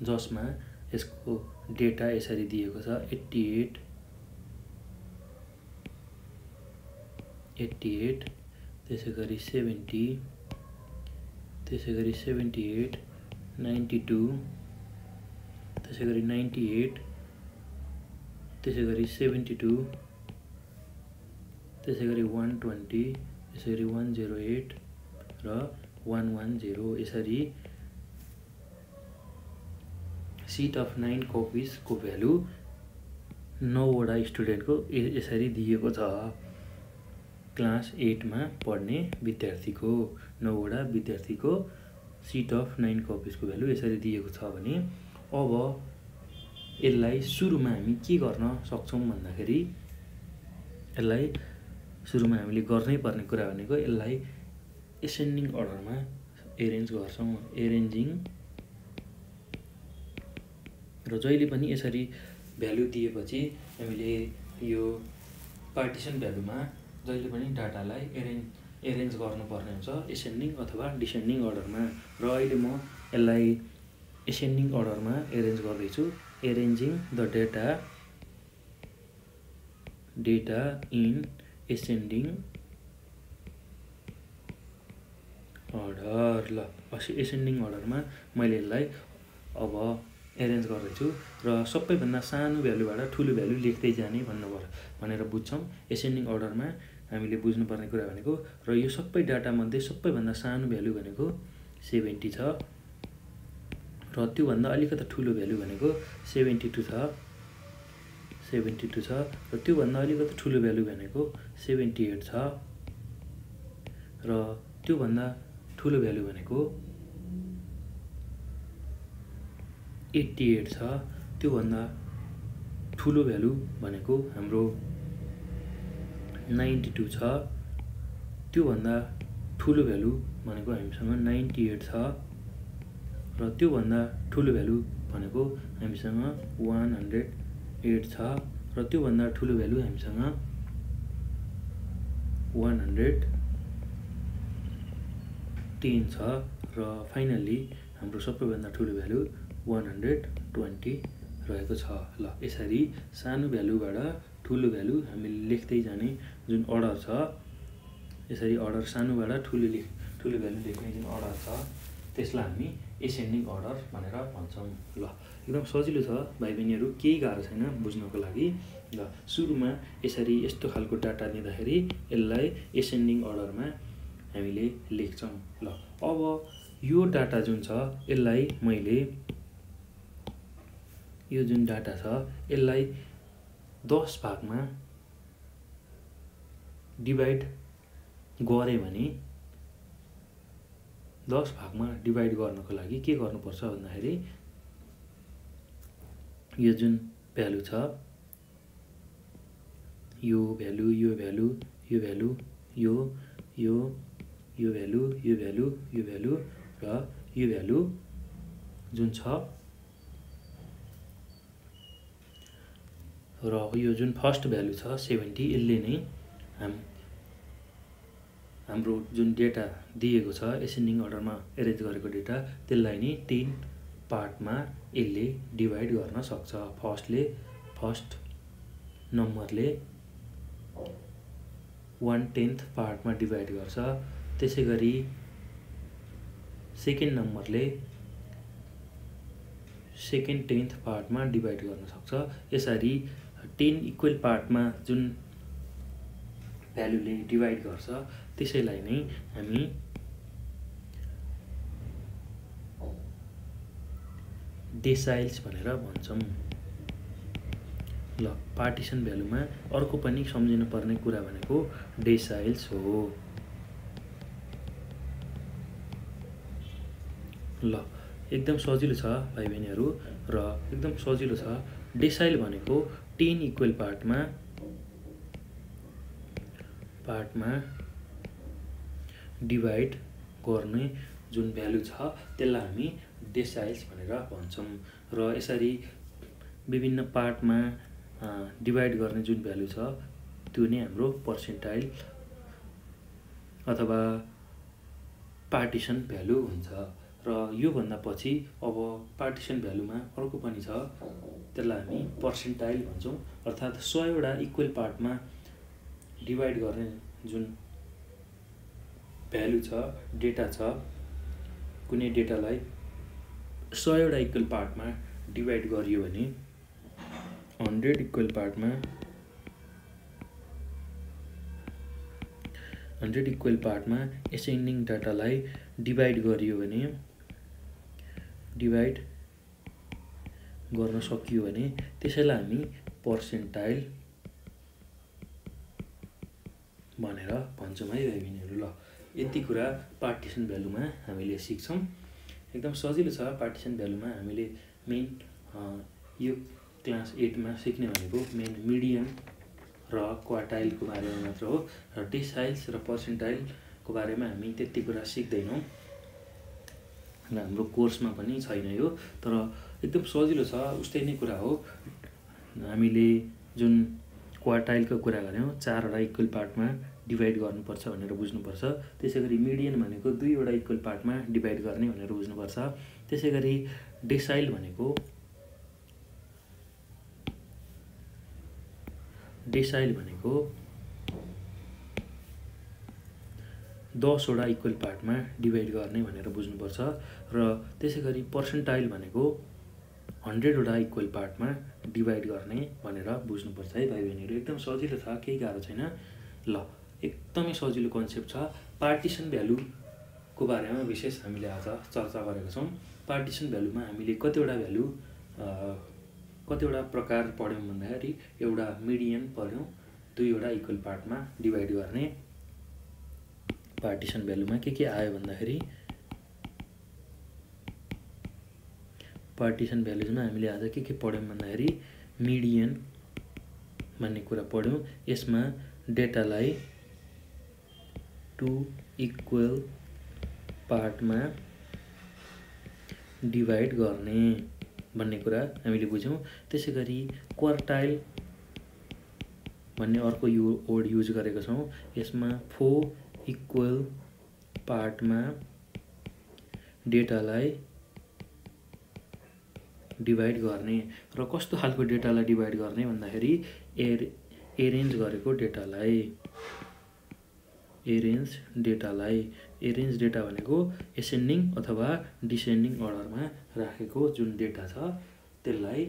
जसमा यसको डेटा यसरी दिएको छ 88, त्यसै गरी 70, त्यसै गरी 78, 92, त्यसै गरी 98, त्यसै गरी 72, त्यसै गरी 120, त्यसै गरी 108 र 110। यसरी सिट अफ 9 कपिजको भ्यालु 9वटा स्टुडेन्टको यसरी दिएको छ। क्लास 8मा पढ्ने विद्यार्थीको 9वटा विद्यार्थीको सिट अफ 9 कपिजको भ्यालु यसरी दिएको छ भने अब यसलाई सुरुमा हामी के गर्न सक्छौँ भन्दाखेरि यसलाई सुरुमा हामीले गर्नै पर्ने कुरा भनेको यसलाई एसेन्डिङ अर्डरमा एरेन्ज गर्छौँ, एरेन्जिङ। र जहिले पनि यसरी भ्यालु दिएपछि हामीले यो पार्टिसन भ्यालुमा जहिले पनि डाटालाई एरेन्ज गर्नुपर्ने हुन्छ एसेन्डिङ अथवा डिसेन्डिङ अर्डरमा। र अहिले म यसलाई एसेन्डिङ अर्डरमा एरेन्ज गर्दैछु। Arranging the data in ascending order. ल एसेन्डिङ अर्डरमा मैले यसलाई अब एरेन्ज गर्दैछु र सबैभन्दा सानो भ्यालुबाट ठुलो भ्यालु लेख्दै जाने भनेर बुझ्छौँ। एसेन्डिङ अर्डरमा हामीले बुझ्नुपर्ने कुरा भनेको र यो सबै डाटामध्ये सबैभन्दा सानो भ्यालु भनेको 70 छ र त्योभन्दा अलिकति ठुलो भ्यालु भनेको 72 छ र त्योभन्दा अलिकति ठुलो भ्यालु भनेको 78 छ र त्योभन्दा ठुलो भ्यालु भनेको 88 छ। त्योभन्दा ठुलो भ्यालु भनेको हाम्रो 92 छ। त्योभन्दा ठुलो भ्यालु भनेको हामीसँग 98 छ र त्योभन्दा ठुलो भ्यालु भनेको हामीसँग 108 छ र त्योभन्दा ठुलो भ्यालु हामीसँग 110 छ र फाइनल्ली हाम्रो सबैभन्दा ठुलो भ्यालु 120 रहेको छ। ल यसरी सानो भ्यालुबाट ठुलो भ्यालु हामीले लेख्दै जाने जुन अर्डर छ, यसरी अर्डर सानोबाट ठुलो भ्यालु लेख्ने जुन अर्डर छ त्यसलाई हामी एसेन्डिङ अर्डर भनेर भन्छौँ। ल एकदम सजिलो छ भाइ बहिनीहरू, केही गाह्रो छैन बुझ्नको लागि। ल सुरुमा यसरी यस्तो खालको डाटा दिँदाखेरि यसलाई एसेन्डिङ अर्डरमा हामीले लेख्छौँ। ल अब यो डाटा जुन छ यसलाई मैले यो जुन डाटा छ यसलाई 10 भागमा डिभाइड गरे भने 10 भागमा डिभाइड गर्नको लागि के गर्नुपर्छ भन्दाखेरि यो जुन भ्यालु छ यो भ्यालु यो भ्यालु यो भ्यालु यो यो यो भ्यालु यो भ्यालु यो भ्यालु र यो भ्यालु जुन छ र यो जुन फर्स्ट भ्यालु छ 70 यसले नै हाम्रो जुन डेटा दिएको छ एसेन्डिङ अर्डरमा एरेन्ज गरेको डेटा त्यसलाई नै 10 पार्टमा यसले डिभाइड गर्न सक्छ। फर्स्ट नम्बरले 1/10 पार्टमा डिभाइड गर्छ, त्यसैगरी सेकेन्ड नम्बरले सेकेन्ड 10th पार्टमा डिभाइड गर्न सक्छ। यसरी 10 इक्वल पार्टमा जुन भ्यालुले डिभाइड गर्छ त्यसैलाई नै हामी डेसाइल्स भनेर भन्छौँ। ल पार्टिसन भ्यालुमा अर्को पनि सम्झिनु पर्ने कुरा भनेको डेसाइल्स हो। ल एकदम सजिलो छ भाइ बहिनीहरू र एकदम सजिलो छ। डेसाइल भनेको 10 इक्वल पार्टमा डिभाइड गर्ने जुन भ्यालु छ त्यसलाई हामी डेसाइल्स भनेर भन्छौँ। र यसरी विभिन्न पार्टमा डिभाइड गर्ने जुन भ्यालु छ त्यो नै हाम्रो पर्सेन्टाइल अथवा पार्टिसन भ्यालु हुन्छ। र यो भन्दा पछि अब पार्टिसन भ्यालुमा अर्को पनि छ, त्यसलाई हामी पर्सेन्टाइल भन्छौँ। अर्थात् 100वटा इक्वल पार्टमा डिभाइड गर्ने जुन भ्यालु छ डेटा छ, कुनै डेटालाई 100वटा इक्वल पार्टमा डिभाइड गरियो भने 100 इक्वल पार्टमा एसेन्डिङ डाटालाई डिभाइड गरियो भने डिभाइड गर्न सकियो भने त्यसैलाई हामी पर्सेन्टाइल भनेर भन्छौँ है भाइ बहिनीहरू। ल यति कुरा पार्टिसन भ्यालुमा हामीले सिक्छौँ। एकदम सजिलो छ। पार्टिसन भ्यालुमा हामीले मेन यो क्लास 8मा सिक्ने भनेको मेन मिडियन र क्वार्टाइलको बारेमा मात्र हो। र डेसाइल्स र पर्सेन्टाइलको बारेमा हामी त्यति कुरा सिक्दैनौँ र हाम्रो कोर्समा पनि छैन यो, तर एकदम सजिलो छ। उस्तै नै कुरा हो। हामीले जुन क्वार्टाइलको कुरा गऱ्यौँ 4वटा इक्वल पार्टमा डिभाइड गर्नुपर्छ भनेर बुझ्नुपर्छ। त्यसैगरी मिडियन भनेको 2वटा इक्वल पार्टमा डिभाइड गर्ने भनेर बुझ्नुपर्छ। त्यसैगरी डेसाइल भनेको 10वटा इक्वल पार्टमा डिभाइड गर्ने भनेर बुझ्नुपर्छ। र त्यसैगरी पर्सेन्टाइल भनेको 100वटा इक्वल पार्टमा डिभाइड गर्ने भनेर बुझ्नुपर्छ है भाइ बहिनीहरू। एकदम सजिलो छ, केही गाह्रो छैन। ल एकदमै सजिलो कन्सेप्ट छ। पार्टिसन भ्यालुको बारेमा विशेष हामीले आज चर्चा गरेका छौँ। पार्टिसन भ्यालुमा हामीले कतिवटा प्रकार पढ्यौँ भन्दाखेरि एउटा मिडियन पढ्यौँ, 2वटा इक्वल पार्टमा डिभाइड गर्ने। पार्टिसन भ्यालुमा के आयो भन्दाखेरि पार्टिसन भ्यालुजमा हामीले आज के पढ्यौँ भन्दाखेरि मिडियन भन्ने कुरा पढ्यौँ। यसमा डेटालाई 2 इक्वल पार्टमा डिभाइड गर्ने भन्ने कुरा हामीले बुझ्यौँ। त्यसैगरी क्वार्टाइल भन्ने अर्को वर्ड युज गरेका छौँ। यसमा 4 इक्वल पार्टमा डेटालाई डिभाइड गर्ने। र कस्तो खालको डेटालाई डिभाइड गर्ने भन्दाखेरि एरेन्ज गरेको डेटालाई एरेन्ज डेटा भनेको एसेन्डिङ अथवा डिसेन्डिङ अर्डरमा राखेको जुन डेटा छ त्यसलाई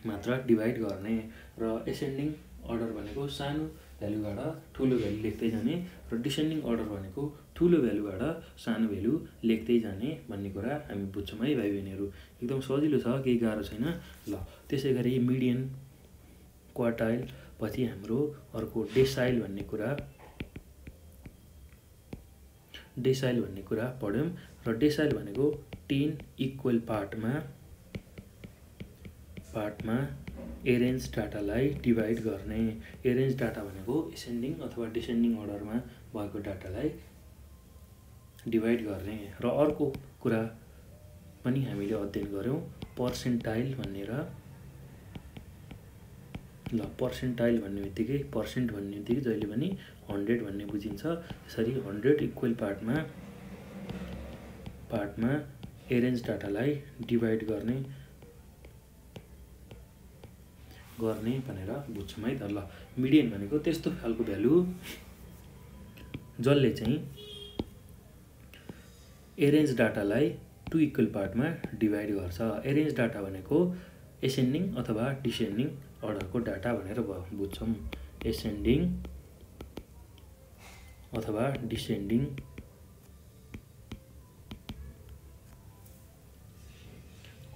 मात्र डिभाइड गर्ने। र एसेन्डिङ अर्डर भनेको सानो भ्यालुबाट ठुलो भ्यालु लेख्दै जाने र डिसेन्डिङ अर्डर भनेको ठुलो भ्यालुबाट सानो भ्यालु लेख्दै जाने भन्ने कुरा हामी बुझ्छौँ है भाइ बहिनीहरू। एकदम सजिलो छ, केही गाह्रो छैन। ल त्यसै गरी मिडियन, क्वार्टाइल, पछि हाम्रो अर्को डेसाइल भन्ने कुरा पढ्यौँ। र डेसाइल भनेको 10 इक्वल पार्टमा एरेन्ज डाटालाई डिभाइड गर्ने। एरेन्ज डाटा भनेको एसेन्डिङ अथवा डिसेन्डिङ अर्डरमा भएको डाटालाई डिभाइड गर्ने। र अर्को कुरा पनि हामीले अध्ययन गऱ्यौँ पर्सेन्टाइल भनेर। ल पर्सेन्टाइल भन्ने बित्तिकै जहिले पनि 100 भन्ने बुझिन्छ। यसरी 100 इक्वल पार्टमा एरेन्ज डाटालाई डिभाइड गर्ने भनेर बुझ्छौँ है त। ल मिडियन भनेको त्यस्तो खालको भ्यालु जसले चाहिँ एरेन्ज डाटालाई 2 इक्वल पार्टमा डिभाइड गर्छ। एरेन्ज डाटा भनेको एसेन्डिङ अथवा डिसेन्डिङ अर्डरको डाटा भनेर बुझ्छौँ। एसेन्डिङ अथवा डिसेन्डिङ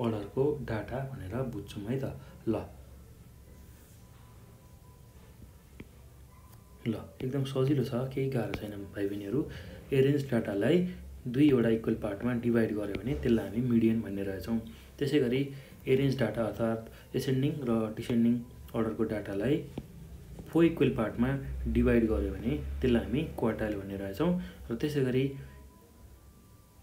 अर्डरको डाटा भनेर बुझ्छौँ है त। ल एकदम सजिलो छ, केही गाह्रो छैन भाइ बहिनीहरू। एरेन्ज डाटालाई 2 वटा इक्वल पार्टमा डिभाइड गर्यो भने त्यसलाई हामी मिडियन भन्ने रहेछौँ। त्यसै गरी एरेन्ज डाटा अर्थात् एसेन्डिङ र डिसेन्डिङ अर्डरको डाटालाई 4 इक्वल पार्टमा डिभाइड गर्यो भने त्यसलाई हामी क्वार्टाइल भन्ने रहेछौँ। र त्यसै गरी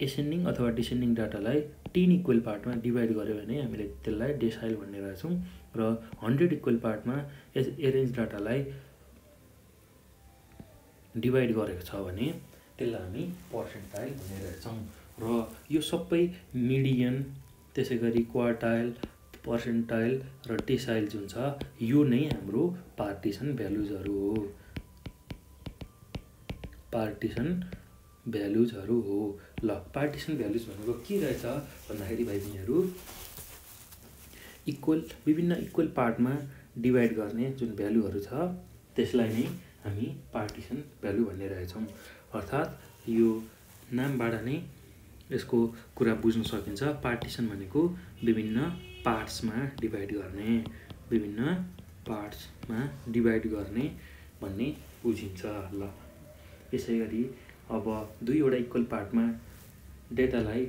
एसेन्डिङ अथवा डिसेन्डिङ डाटालाई 10 इक्वल पार्टमा डिभाइड गर्यो भने हामीले त्यसलाई डेसाइल भन्ने रहेछौँ। र 100 इक्वल पार्टमा एरेन्ज डाटालाई डिभाइड गरेको छ भने त्यसलाई हामी पर्सेन्टाइल भन्ने रहेछौँ। र यो सबै मिडियन, त्यसै गरी क्वार्टाइल, पर्सेन्टाइल र डेसाइल जुन छ यो नै हाम्रो पार्टिसन भ्यालुजहरू हो। ल पार्टिसन भ्यालुज भनेको के रहेछ भन्दाखेरि भाइ बहिनीहरू विभिन्न इक्वल पार्टमा डिभाइड गर्ने जुन भ्यालुहरू छ त्यसलाई नै हामी पार्टिसन भ्यालु भन्ने रहेछौँ। अर्थात् यो नामबाट नै यसको कुरा बुझ्न सकिन्छ। पार्टिसन भनेको विभिन्न पार्ट्समा डिभाइड गर्ने भन्ने बुझिन्छ। ल यसै गरी अब 2 वटा इक्वल पार्टमा डेटालाई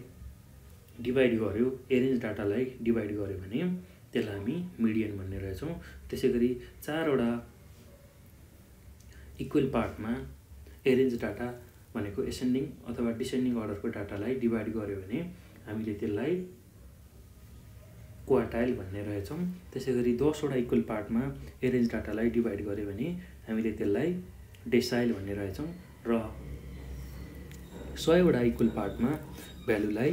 डिभाइड गर्यो, एरेन्ज डाटालाई डिभाइड गर्यो भने त्यसलाई हामी मिडियन भन्ने रहेछौँ। त्यसै गरी 4 वटा इक्वल पार्टमा एरेन्ज डाटा भनेको एसेन्डिङ अथवा डिसेन्डिङ अर्डरको डाटालाई डिभाइड गर्यो भने हामीले त्यसलाई क्वार्टाइल भन्ने रहेछौँ। त्यसै गरी 10 वटा इक्वल पार्टमा एरेन्ज डाटालाई डिभाइड गर्यो भने हामीले त्यसलाई डेसाइल भन्ने रहेछौँ। र 100 वटा इक्वल पार्टमा भ्यालुलाई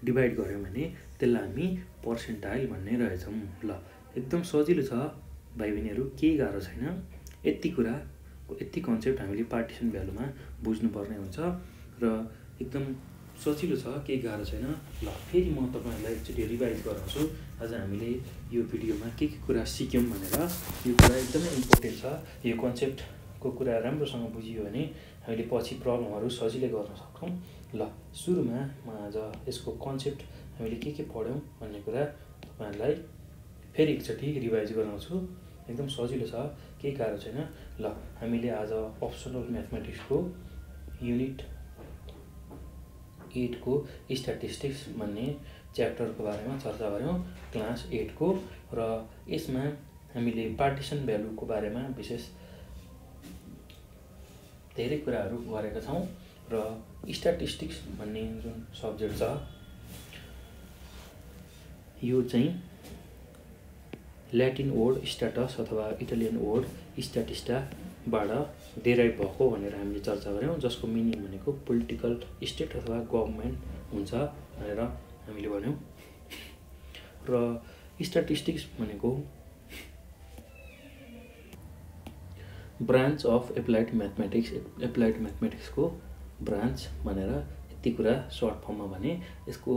डिभाइड गऱ्यौँ भने त्यसलाई हामी पर्सेन्टाइल भन्ने रहेछौँ। ल एकदम सजिलो छ भाइ बहिनीहरू, केही गाह्रो छैन। यति कन्सेप्ट हामीले पार्टिसन भ्यालुमा बुझ्नुपर्ने हुन्छ र एकदम सजिलो छ, केही गाह्रो छैन। ल फेरि म तपाईँहरूलाई एकचोटि रिभाइज गराउँछु आज हामीले यो भिडियोमा के कुरा सिक्यौँ भनेर। यो कुरा एकदमै इम्पोर्टेन्ट छ। यो कन्सेप्टको कुरा राम्रोसँग बुझियो भने हामीले पछि प्रब्लमहरू सजिलै गर्न सक्छौँ। ल सुरुमा म आज यसको कन्सेप्ट हामीले के पढ्यौँ भन्ने कुरा तपाईँहरूलाई फेरि एकचोटि रिभाइज गराउँछु। एकदम सजिलो छ, केही गाह्रो छैन। ल हामीले आज अप्सनल म्याथमेटिक्सको युनिट 8 को स्ट्याटिस्टिक्स भन्ने च्याप्टरको बारेमा चर्चा गऱ्यौँ क्लास 8 को। र यसमा हामीले पार्टिसन भ्यालुको बारेमा विशेष धेरै कुराहरू गरेका छौँ। र स्ट्याटिस्टिक्स भन्ने जुन सब्जेक्ट छ यो चाहिँ ल्याटिन वर्ड स्ट्याटस अथवा इटालियन वर्ड स्ट्याटिस्टाबाट डेराइभ भएको भनेर हामीले चर्चा गऱ्यौँ, जसको मिनिङ भनेको पोलिटिकल स्टेट अथवा गभर्मेन्ट हुन्छ भनेर हामीले भन्यौँ। र स्ट्याटिस्टिक्स भनेको ब्रान्च अफ एप्लाइड म्याथमेटिक्सको ब्रान्च भनेर यति कुरा सर्ट फर्ममा भने। यसको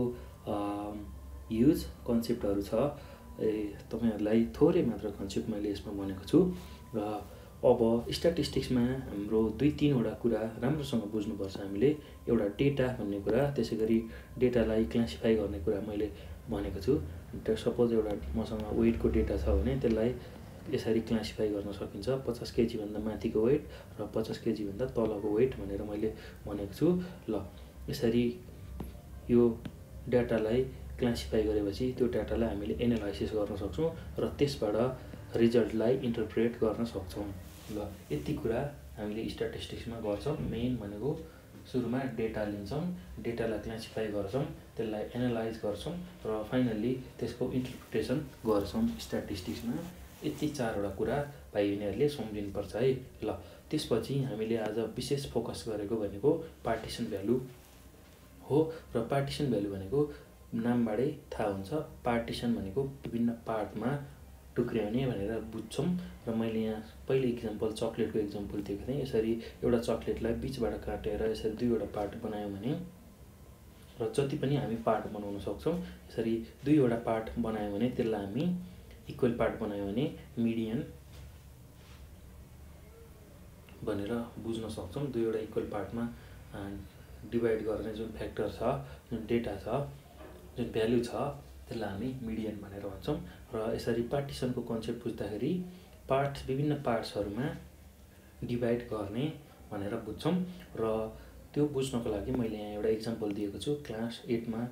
ह्युज कन्सेप्टहरू छ। तपाईहरुलाई थोरै मात्र कन्सेप्ट मैले यसमा भनेको छु र अब स्ट्याटिस्टिक्समा हाम्रो 2-3 वटा कुरा राम्रोसँग बुझ्नुपर्छ हामीले। एउटा डेटा भन्ने कुरा, त्यसैगरी डेटालाई क्लासिफाई गर्ने कुरा मैले भनेको छु। सपोज एउटा मसँग वेटको डेटा छ भने त्यसलाई यसरी क्लासिफाई गर्न सकिन्छ, 50 केजी भन्दा माथिको वेट र 50 केजी भन्दा तलको वेट भनेर मैले भनेको छु। ल यसरी यो डाटालाई क्लासिफाई गरेपछि त्यो डाटालाई हामीले एनालाइसिस गर्न सक्छौं र त्यसबाट रिजल्टलाई इन्टरप्रेट गर्न सक्छौं। ल यति कुरा हामीले स्ट्याटिस्टिक्समा गर्छौं। मेन भनेको सुरुमा डेटा लिन्छौं, डेटालाई क्लासिफाई गर्छौं, त्यसलाई एनालाइज गर्छौं र फाइनली त्यसको इन्टरप्रिटेसन गर्छौं स्ट्याटिस्टिक्समा। यति 4 वटा कुरा भाइ बहिनीहरुले सम्झिनुपर्छ है। ल त्यसपछि हामीले आज विशेष फोकस गरेको भनेको पार्टिसन भ्यालु हो र पार्टिसन भ्यालु भनेको नामबाटै थाहा हुन्छ। पार्टिसन भनेको विभिन्न पार्टमा टुक्र्याउने भनेर बुझ्छौं र मैले यहाँ पहिले एक्जाम्पल चकलेटको एक्जाम्पल दिएको थिएँ। यसरी एउटा चकलेटलाई बीचबाट काटेर यसरी 2 वटा पार्ट बनायौं भने र जति पनि हामी पार्ट बनाउन सक्छौं, यसरी 2 वटा पार्ट बनायौं भने त्यसलाई हामी इक्वल पार्ट बनायौं भने मिडियन भनेर बुझ्न सक्छौं। 2 वटा इक्वल पार्टमा डिभाइड गर्ने जुन फ्याक्टर छ, जुन डेटा छ, जुन भ्यालु छ, त्यसलाई हामी मिडियन भनेर भन्छौं। र यसरी पार्टिसनको कन्सेप्ट बुझ्दाखेरि पार्ट्स विभिन्न पार्ट्सहरुमा डिभाइड गर्ने भनेर बुझ्छौं र त्यो बुझ्नको लागि मैले यहाँ एउटा एक्जाम्पल दिएको छु। क्लास 8 मा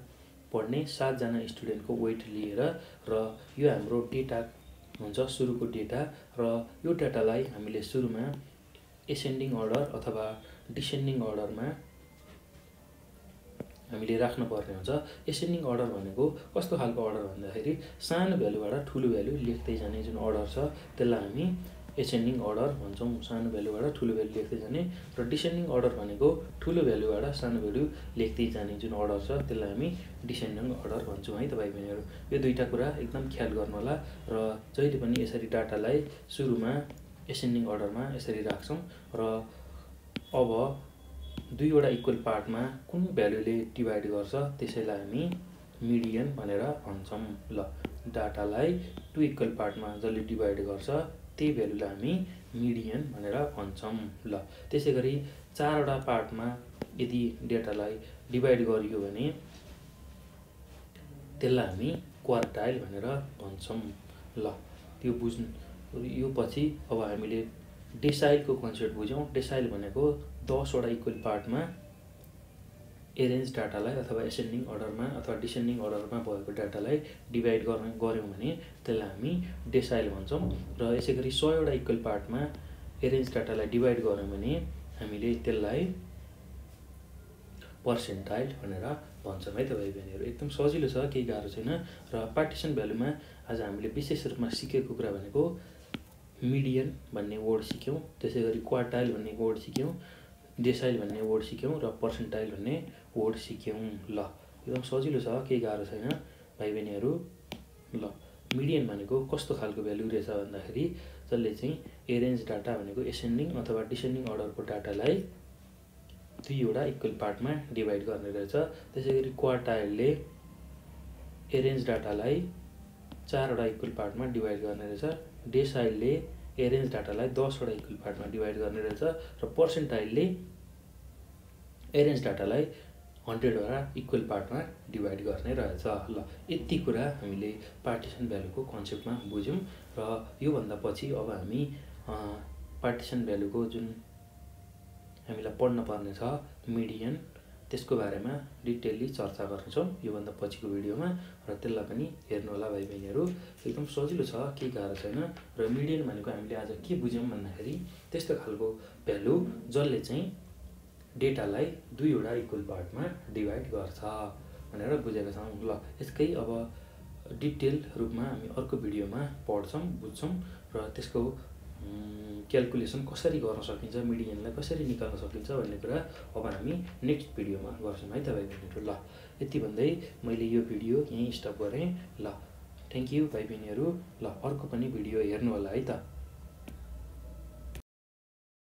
पढ्ने 7 जना स्टुडेन्टको वेट लिएर र यो हाम्रो डेटा हुन्छ, सुरुको डेटा र यो डेटालाई हामीले सुरुमा एसेन्डिङ अर्डर अथवा डिसेन्डिङ अर्डरमा हामीले राख्न पर्ने हुन्छ। एसेन्डिङ अर्डर भनेको कस्तो खालको अर्डर भन्दाखेरि सानो भ्यालुबाट ठूलो भ्यालु लेख्दै जाने जुन अर्डर छ त्यसलाई हामी एसेन्डिङ अर्डर भन्छौं। सानो भ्यालुबाट ठूलो भ्यालु लेख्दै जाने र डिसेन्डिङ अर्डर भनेको ठूलो भ्यालुबाट सानो भ्यालु लेख्दै जाने जुन अर्डर छ त्यसलाई हामी डिसेन्डिङ अर्डर भन्छौं है तपाईं बहिनीहरु। यो दुईटा कुरा एकदम ख्याल गर्नु होला र जहिले पनि यसरी डाटालाई सुरुमा एसेन्डिङ अर्डरमा यसरी राख्छौं र अब 2 वटा इक्वल पार्टमा कुन भ्यालुले डिभाइड गर्छ त्यसैलाई हामी मिडियन भनेर भन्छौं। ल डाटालाई 2 इक्वल पार्टमा जसले डिभाइड गर्छ त्यही भ्यालुलाई हामी मिडियन भनेर भन्छौं। ल त्यसैगरी 4 वटा पार्टमा यदि डेटालाई डिभाइड गरियो भने त्यसलाई हामी क्वार्टाइल भनेर भन्छौं। ल त्यो बुझ्नु यो पछि अब हामीले डेसाइलको कन्सेप्ट बुझ्यौं। डेसाइल भनेको 10 वटा इक्वल पार्टमा एरेन्ज डाटालाई अथवा एसेन्डिङ अर्डरमा अथवा डिसेन्डिङ अर्डरमा भएको डाटालाई डिभाइड गर्यौं भने त्यसलाई हामी डेसाइल भन्छौं र यसैगरी 100 वटा इक्वल पार्टमा एरेन्ज डाटालाई डिभाइड गर्यौं भने हामीले त्यसलाई पर्सेन्टाइल भनेर भन्छौं है तपाईं बहिनीहरु। एकदम सजिलो छ, केही गाह्रो छैन र पार्टिसन भ्यालुमा आज हामीले विशेष रूपमा सिकेको कुरा भनेको मिडियन भन्ने वर्ड सिक्यौं, त्यसैगरी क्वार्टाइल भन्ने वर्ड सिक्यौं, डेसाइल भन्ने वर्ड सिक्यौं र पर्सेन्टाइल भन्ने वर्ड सिक्यौं। ल एकदम सजिलो छ, केही गाह्रो छैन भाइ बहिनीहरु। ल मिडियन भनेको कस्तो खालको भ्यालु रहेछ भन्दाखेरि जसले चाहिँ एरेन्ज डाटा भनेको एसेन्डिङ अथवा डिसेन्डिङ अर्डरको डाटालाई 2 वटा इक्वल पार्टमा डिभाइड गर्ने रहेछ। त्यसैगरी क्वार्टाइलले एरेन्ज डाटालाई 4 वटा इक्वल पार्टमा डिभाइड गर्ने रहेछ। डेसाइलले एरेन्ज डाटालाई 10 वटा इक्वल पार्टमा डिभाइड गर्ने रहेछ र पर्सेन्टाइलले एरेन्ज डाटालाई 100 वटा इक्वल पार्टमा डिभाइड गर्ने रहेछ। ल यति कुरा हामीले पार्टिसन भ्यालुको कन्सेप्टमा बुझ्यौं र यो भन्दा पछि अब हामी पार्टिसन भ्यालुको जुन हामीलाई पढ्न पर्ने छ मिडियन, त्यसको बारेमा डिटेलली चर्चा गर्नेछौं यो भन्दा पछिको भिडियोमा र त्यसलाई पनि हेर्नु होला भाइ बहिनीहरु। एकदम सजिलो छ, केही गाह्रो छैन र मिडियन भनेको हामीले आज के बुझ्यौं भन्दाखेरि त्यस्तो खालको भ्यालु जसले चाहिँ डेटालाई 2 वटा इक्वल पार्टमा डिभाइड गर्छ भनेर बुझेका छौं। ल यसकै अब डिटेल रूपमा हामी अर्को भिडियोमा पढ्छौं, बुझ्छौं र त्यसको क्याल्कुलेसन कसरी गर्न सकिन्छ, मिडियनलाई कसरी निकाल्न सकिन्छ भन्ने कुरा अब हामी नेक्स्ट भिडियोमा गर्छौं है तपाईं बहिनीहरु। ल यति भन्दै मैले यो भिडियो यही स्टप गरे। ल थ्यांक यू भाइ बहिनीहरु। ल अर्को पनि भिडियो हेर्नु होला है त।